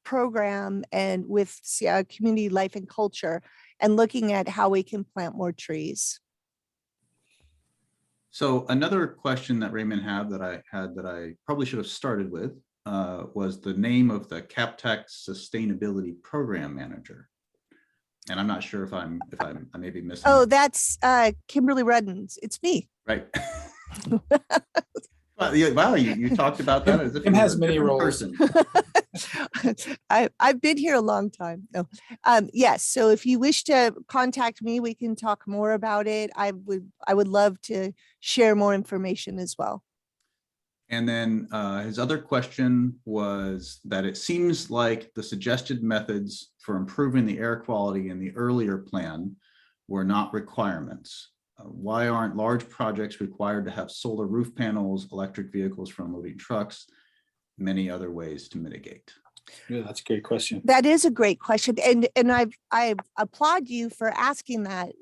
program and with community life and culture, and looking at how we can plant more trees. So another question that Raymond had that I probably should have started with was the name of the CapTech Sustainability Program Manager. And I'm not sure if I may be missing. Oh, that's Kimberly Ruddens. It's me. Right. Wow, you talked about that as if Kim you were has a many different roles. person. I've been here a long time. No, yes. So if you wish to contact me, we can talk more about it. I would love to share more information as well. And then his other question was that it seems like the suggested methods for improving the air quality in the earlier plan were not requirements. Why aren't large projects required to have solar roof panels, electric vehicles for unloading trucks, many other ways to mitigate? Yeah, that's a great question. That is a great question. And I applaud you for asking that.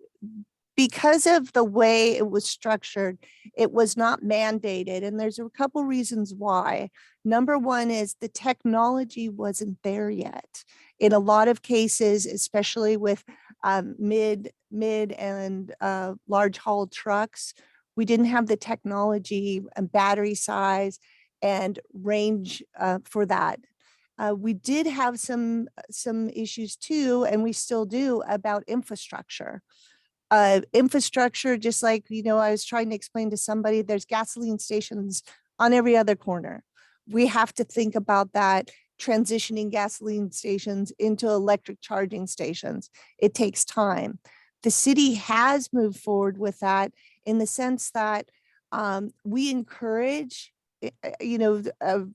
Because of the way it was structured, it was not mandated. And there's a couple reasons why. Number one is the technology wasn't there yet. In a lot of cases, especially with mid and large haul trucks, we didn't have the technology and battery size and range for that. We did have some issues too, and we still do, about infrastructure. Infrastructure, just like, I was trying to explain to somebody, there's gasoline stations on every other corner. We have to think about that, transitioning gasoline stations into electric charging stations. It takes time. The city has moved forward with that in the sense that we encourage,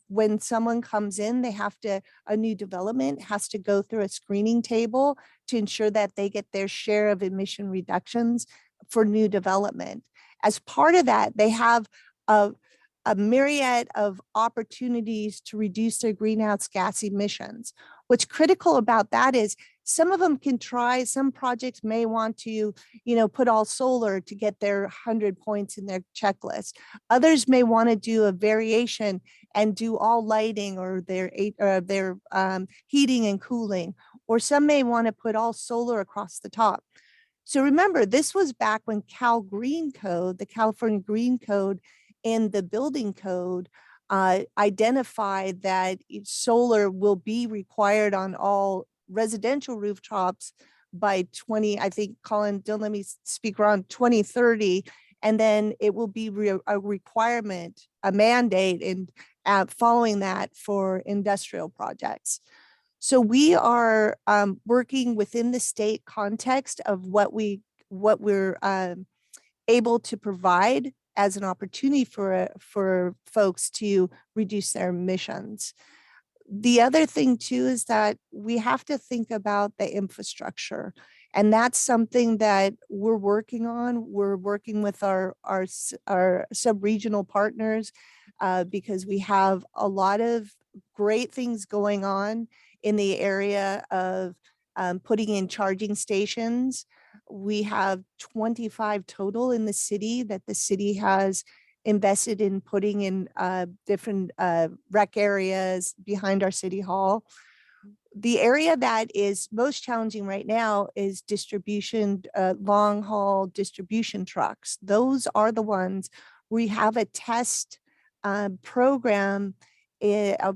when someone comes in, a new development has to go through a screening table to ensure that they get their share of emission reductions for new development. As part of that, they have a myriad of opportunities to reduce their greenhouse gas emissions. What's critical about that is some of them can try, some projects may want to, put all solar to get their 100 points in their checklist. Others may want to do a variation and do all lighting or their heating and cooling, or some may want to put all solar across the top. So remember, this was back when the California Green Code and the building code identified that solar will be required on all residential rooftops by I think, Colin, don't let me speak wrong, 2030. And then it will be a requirement, a mandate, and following that for industrial projects. So we are working within the state context of what we're able to provide as an opportunity for folks to reduce their emissions. The other thing too is that we have to think about the infrastructure, and that's something that we're working on. We're working with our sub-regional partners because we have a lot of great things going on in the area of putting in charging stations. We have 25 total in the city that the city has invested in putting in different rec areas behind our city hall. The area that is most challenging right now is distribution, long haul distribution trucks. Those are the ones we have a test program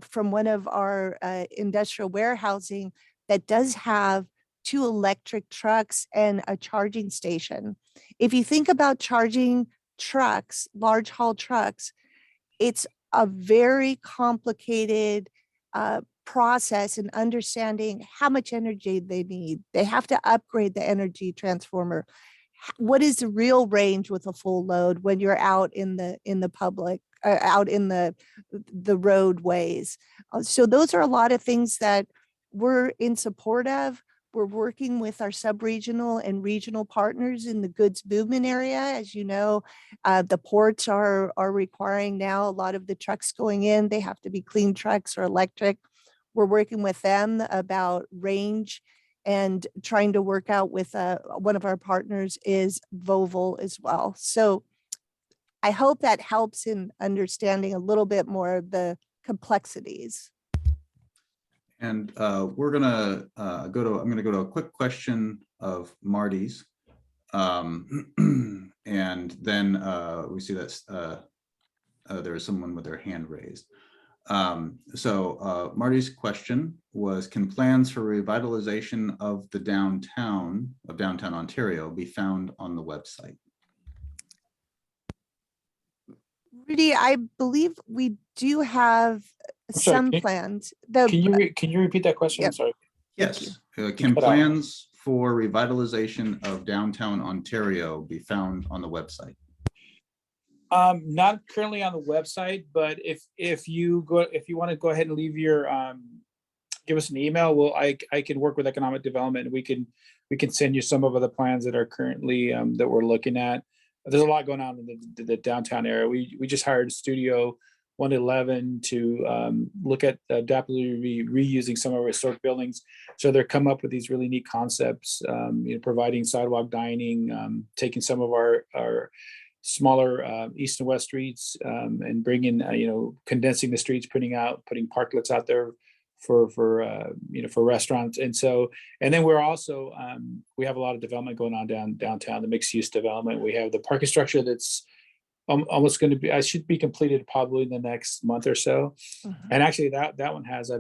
from one of our industrial warehousing that does have 2 electric trucks and a charging station. If you think about charging trucks, large haul trucks, it's a very complicated process in understanding how much energy they need. They have to upgrade the energy transformer. What is the real range with a full load when you're out in the public, out in the roadways? So those are a lot of things that we're in support of. We're working with our sub-regional and regional partners in the goods movement area. As you know, the ports are requiring now a lot of the trucks going in, they have to be clean trucks or electric. we're working with them about range and trying to work out with one of our partners is Voval as well. So I hope that helps in understanding a little bit more of the complexities. And we're gonna I'm gonna go to a quick question of Marty's. And then we see that there is someone with their hand raised. So Marty's question was, can plans for revitalization of the downtown Ontario be found on the website? Rudy, I believe we do have sorry, some can- plans. Can you repeat that question? I'm Yep. sorry. Yes. Can cut out. plans for revitalization of downtown Ontario be found on the website? Not currently on the website, but if you want to go ahead and leave your give us an email, I can work with economic development. We can send you some of the plans that are currently that we're looking at. There's a lot going on in the downtown area. We just hired Studio 111 to look at adaptively reusing some of our historic buildings. So they're come up with these really neat concepts, providing sidewalk dining, taking some of our smaller east and west streets and bringing, condensing the streets, putting parklets out there for restaurants. And then we're also, we have a lot of development going on downtown, the mixed use development. We have the parking structure that's almost going to be, I should be completed probably in the next month or so. And actually that one has, I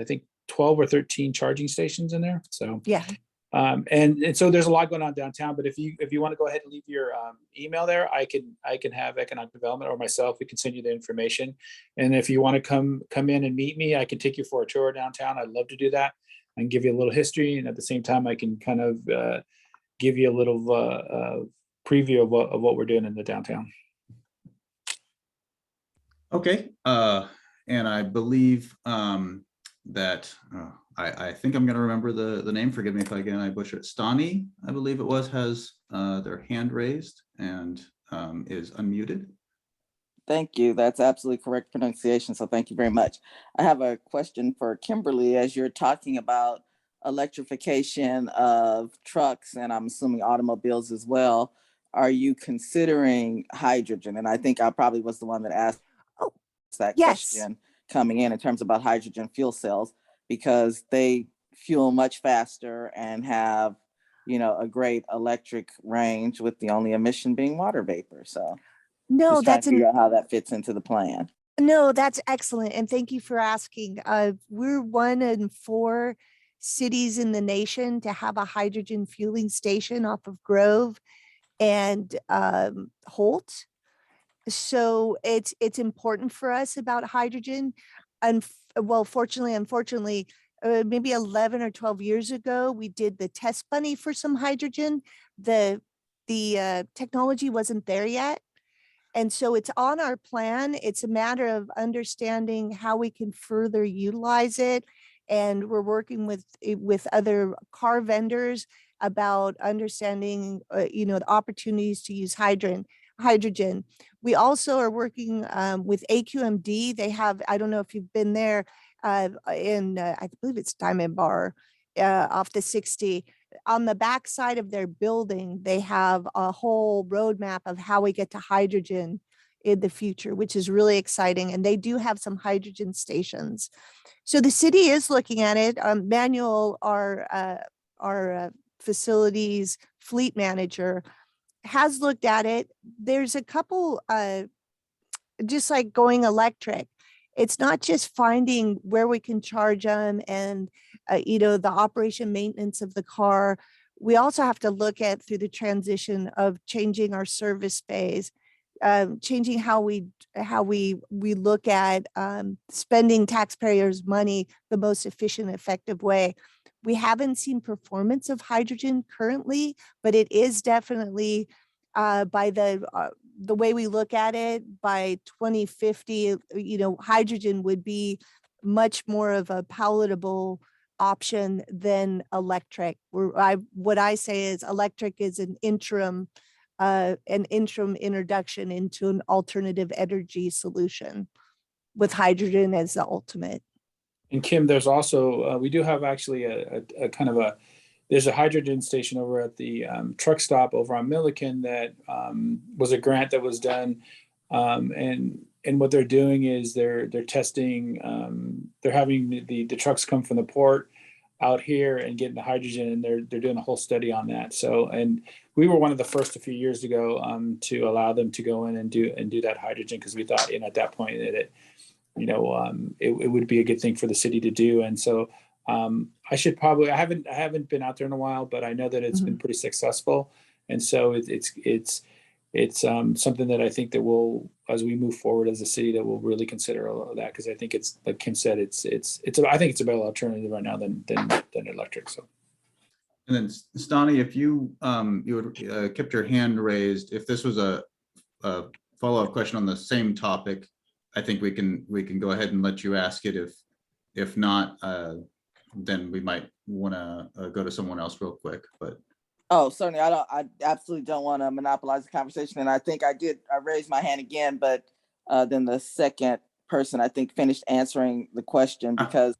think 12 or 13 charging stations in there. So Yeah. And so there's a lot going on downtown, but if you want to go ahead and leave your email there, I can have economic development or myself, we can send you the information. And if you want to come in and meet me, I can take you for a tour downtown. I'd love to do that and give you a little history. And at the same time, I can kind of give you a little preview of what we're doing in the downtown. Okay. And I believe that I think I'm going to remember the name. Forgive me if I butcher it. Stani, I believe it was, has their hand raised and is unmuted. Thank you. That's absolutely correct pronunciation. So thank you very much. I have a question for Kimberly. As you're talking about electrification of trucks, and I'm assuming automobiles as well, are you considering hydrogen? And I think I probably was the one that asked that question coming in terms about hydrogen fuel cells, because they fuel much faster and have, a great electric range, with the only emission being water vapor. So No, just figure out how that fits into the plan. No, that's excellent. And thank you for asking. We're 1 in 4 cities in the nation to have a hydrogen fueling station off of Grove and Holt. So it's important for us about hydrogen. And unfortunately, maybe 11 or 12 years ago, we did the test bunny for some hydrogen. The technology wasn't there yet. And so it's on our plan. It's a matter of understanding how we can further utilize it. And we're working with other car vendors about understanding, the opportunities to use hydrogen. We also are working with AQMD. They have, I don't know if you've been there I believe it's Diamond Bar off the 60. On the back side of their building, they have a whole roadmap of how we get to hydrogen in the future, which is really exciting. And they do have some hydrogen stations. So the city is looking at it. Manuel, our facilities fleet manager, has looked at it. There's a couple, just like going electric. It's not just finding where we can charge them and, the operation maintenance of the car. We also have to look at through the transition of changing our service bays, changing how we look at spending taxpayers' money the most efficient, effective way. We haven't seen performance of hydrogen currently, but it is definitely by the way we look at it, by 2050, hydrogen would be much more of a palatable option than electric. What I say is electric is an interim introduction into an alternative energy solution, with hydrogen as the ultimate. And Kim, there's also, we do have actually a kind of there's a hydrogen station over at the truck stop over on Milliken that was a grant that was done. And what they're doing is they're testing, they're having the trucks come from the port out here and getting the hydrogen, and they're doing a whole study on that. So, and we were one of the first a few years ago to allow them to go in and do that hydrogen, because we thought, at that point that it would be a good thing for the city to do. And so I haven't been out there in a while, but I know that it's been pretty successful. And so it's something that I think that we'll, as we move forward as a city, that we'll really consider all of that, because I think it's, like Kim said, I think it's a better alternative right now than electric. So. And then Stani, if you had kept your hand raised, if this was a follow-up question on the same topic, I think we can go ahead and let you ask it. If not, then we might want to go to someone else real quick. But Oh, certainly. I absolutely don't want to monopolize the conversation. And I think I raised my hand again, but then the second person, I think, finished answering the question, because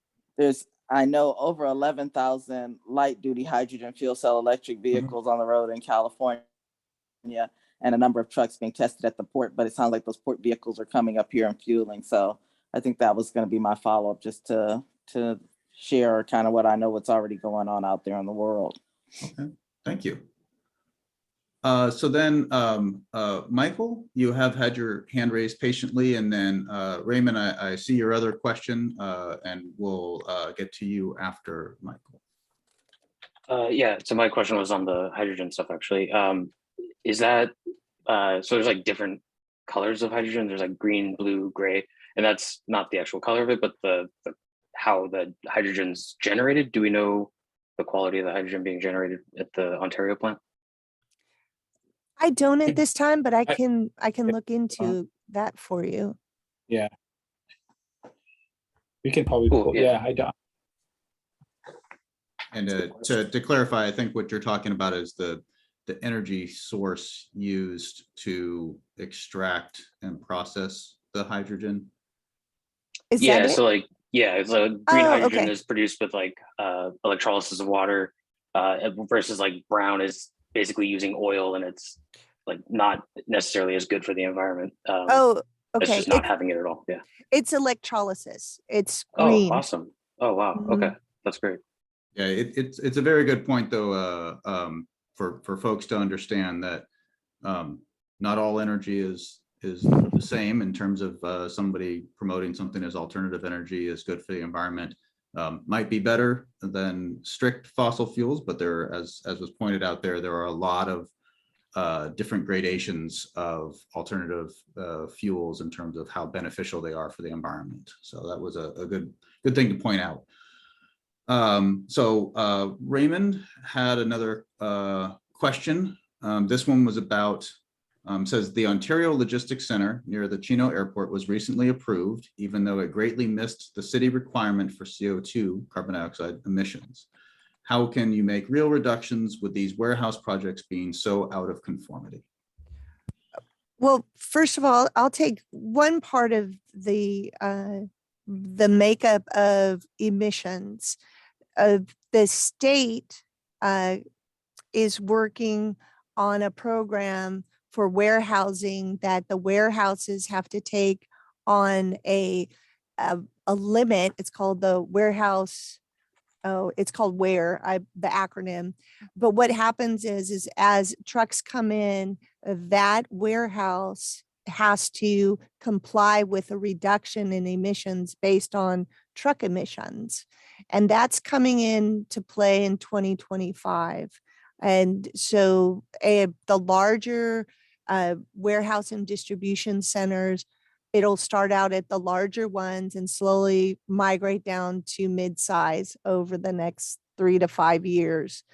I know over 11,000 light duty hydrogen fuel cell electric vehicles on the road in California, and a number of trucks being tested at the port, but it sounds like those port vehicles are coming up here and fueling. So I think that was going to be my follow-up, just to share kind of what I know, what's already going on out there in the world. Okay, thank you. So then, Michael, you have had your hand raised patiently, and then Raymond, I see your other question, and we'll get to you after Michael. Yeah, so my question was on the hydrogen stuff, actually. Is that, so there's like different colors of hydrogen. There's like green, blue, gray, and that's not the actual color of it, but the how the hydrogen's generated. Do we know the quality of the hydrogen being generated at the Ontario plant? I don't at this time, but I can look into that for you. Yeah. We can probably, Cool, yeah. I don't. And to clarify, I think what you're talking about is the energy source used to extract and process the hydrogen. Is Yeah, that it? so like, yeah, it's a green hydrogen okay. is produced with like electrolysis of water, versus like brown is basically using oil, and it's like not necessarily as good for the environment. Oh, It's okay. just not having it at all. Yeah. It's electrolysis. It's green. Oh, awesome. Oh, wow. Okay, that's great. Yeah, it's a very good point, though, for folks to understand that not all energy is the same in terms of somebody promoting something as alternative energy is good for the environment. Might be better than strict fossil fuels, but there, as was pointed out there are a lot of different gradations of alternative fuels in terms of how beneficial they are for the environment. So that was a good thing to point out. So Raymond had another question. This one was about, says the Ontario Logistics Center near the Chino Airport was recently approved, even though it greatly missed the city requirement for CO2, carbon dioxide emissions. How can you make real reductions with these warehouse projects being so out of conformity? Well, first of all, I'll take one part of the makeup of emissions. The state is working on a program for warehousing that the warehouses have to take on a limit. It's called the warehouse. Oh, it's called WARE, the acronym. But what happens is as trucks come in, that warehouse has to comply with a reduction in emissions based on truck emissions. And that's coming into play in 2025. And so the larger warehouse and distribution centers, it'll start out at the larger ones and slowly migrate down to mid-size over the next 3 to 5 years.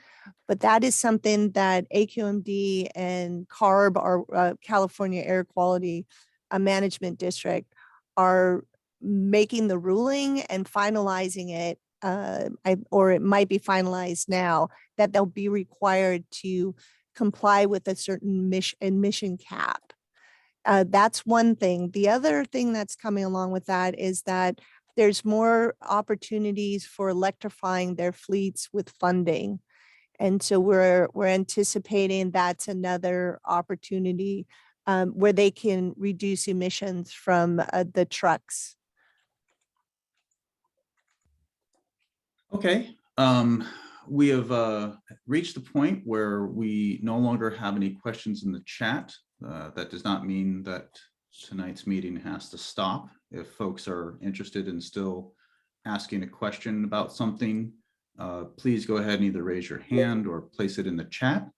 But that is something that AQMD and CARB, our California Air Quality Management District, are making the ruling and finalizing it, or it might be finalized now, that they'll be required to comply with a certain emission cap. That's one thing. The other thing that's coming along with that is that there's more opportunities for electrifying their fleets with funding. And so we're anticipating that's another opportunity where they can reduce emissions from the trucks. Okay, we have reached the point where we no longer have any questions in the chat. That does not mean that tonight's meeting has to stop. If folks are interested in still asking a question about something, please go ahead and either raise your hand or place it in the chat.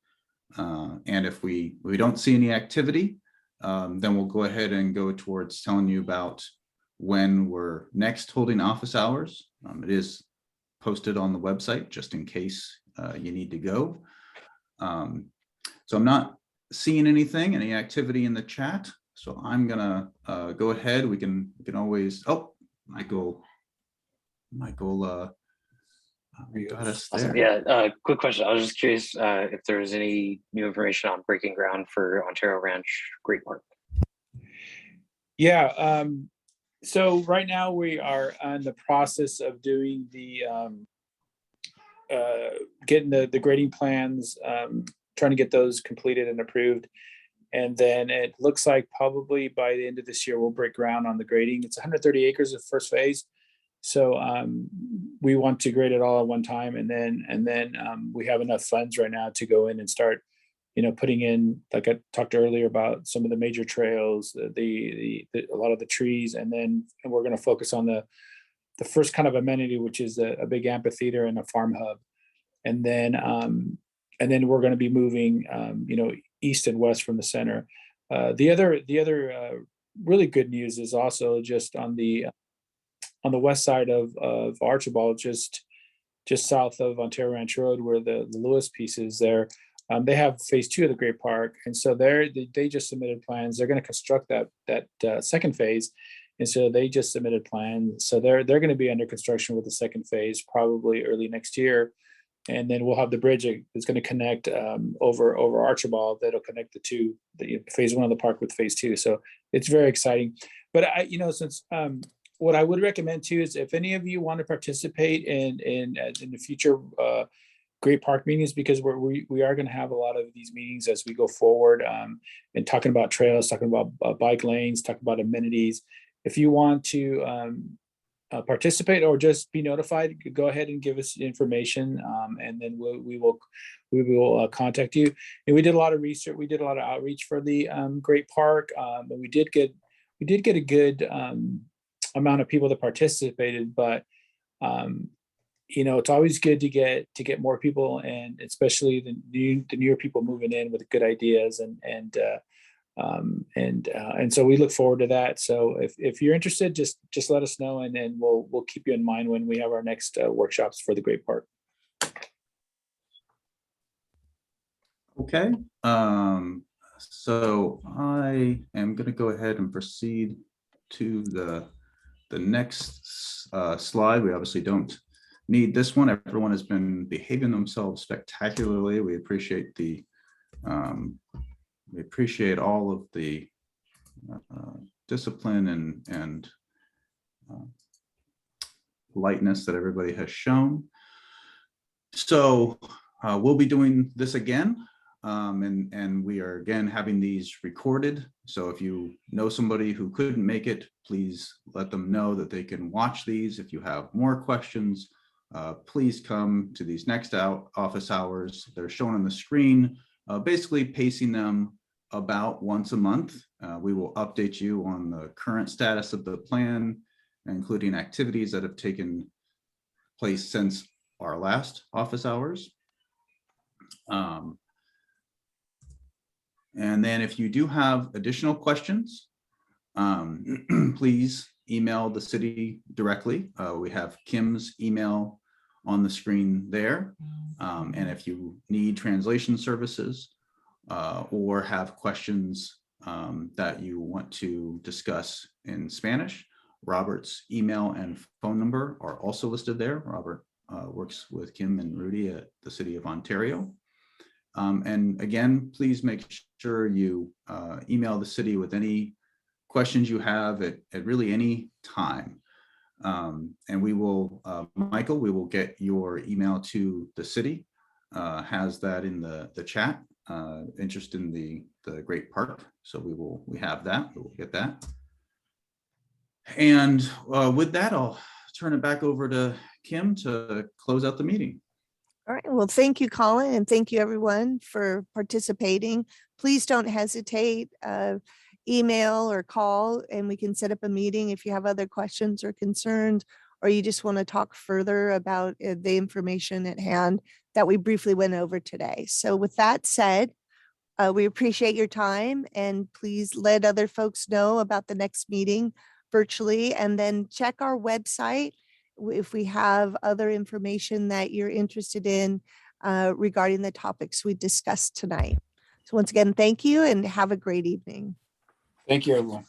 And if we don't see any activity, then we'll go ahead and go towards telling you about when we're next holding office hours. It is posted on the website just in case you need to go. So I'm not seeing anything, any activity in the chat. So I'm gonna go ahead. We can always, oh, Michael got us Awesome. there. Yeah, quick question. I was just curious if there was any new information on breaking ground for Ontario Ranch Great Park. Yeah, so right now we are in the process of doing the getting the grading plans, trying to get those completed and approved. And then it looks like probably by the end of this year, we'll break ground on the grading. It's 130 acres of first phase. So we want to grade it all at one time. And then we have enough funds right now to go in and start, putting in, like I talked earlier about some of the major trails, a lot of the trees, and we're going to focus on the first kind of amenity, which is a big amphitheater and a farm hub. And then we're going to be moving, east and west from the center. The other really good news is also just on the west side of Archibald, just south of Ontario Ranch Road, where the Lewis piece is there. They have phase 2 of the Great Park, and so they just submitted plans. They're going to construct that second phase, and so they just submitted plans. So they're going to be under construction with the second phase probably early next year. And then we'll have the bridge that's going to connect over Archibald that'll connect the phase 1 of the park with phase 2. So it's very exciting. But since what I would recommend too is if any of you want to participate in the future Great Park meetings, because we are going to have a lot of these meetings as we go forward, and talking about trails, talking about bike lanes, talking about amenities. If you want to participate or just be notified, go ahead and give us information, and then we will contact you. And we did a lot of research, we did a lot of outreach for the Great Park, and we did get a good amount of people that participated, but it's always good to get more people, and especially the newer people moving in with good ideas, and so we look forward to that. So if you're interested, just let us know, and then we'll keep you in mind when we have our next workshops for the Great Park. Okay, so I am going to go ahead and proceed to the next slide. We obviously don't need this one. Everyone has been behaving themselves spectacularly. We appreciate all of the discipline and politeness that everybody has shown. So we'll be doing this again, and we are again having these recorded. So if you know somebody who couldn't make it, please let them know that they can watch these. If you have more questions, please come to these next office hours. They're shown on the screen, basically pacing them about once a month. We will update you on the current status of the plan, including activities that have taken place since our last office hours. And then if you do have additional questions, please email the city directly. We have Kim's email on the screen there. And if you need translation services or have questions that you want to discuss in Spanish, Robert's email and phone number are also listed there. Robert works with Kim and Rudy at the City of Ontario. And again, please make sure you email the city with any questions you have at really any time. And we will, Michael, we will get your email to the city, has that in the chat, interest in the Great Park. So we have that, we'll get that. And with that, I'll turn it back over to Kim to close out the meeting. All right. Well, thank you, Colin, and thank you everyone for participating. Please don't hesitate, email or call, and we can set up a meeting if you have other questions or concerns, or you just want to talk further about the information at hand that we briefly went over today. So with that said, we appreciate your time, and please let other folks know about the next meeting virtually, and then check our website if we have other information that you're interested in regarding the topics we discussed tonight. So once again, thank you and have a great evening. Thank you, everyone.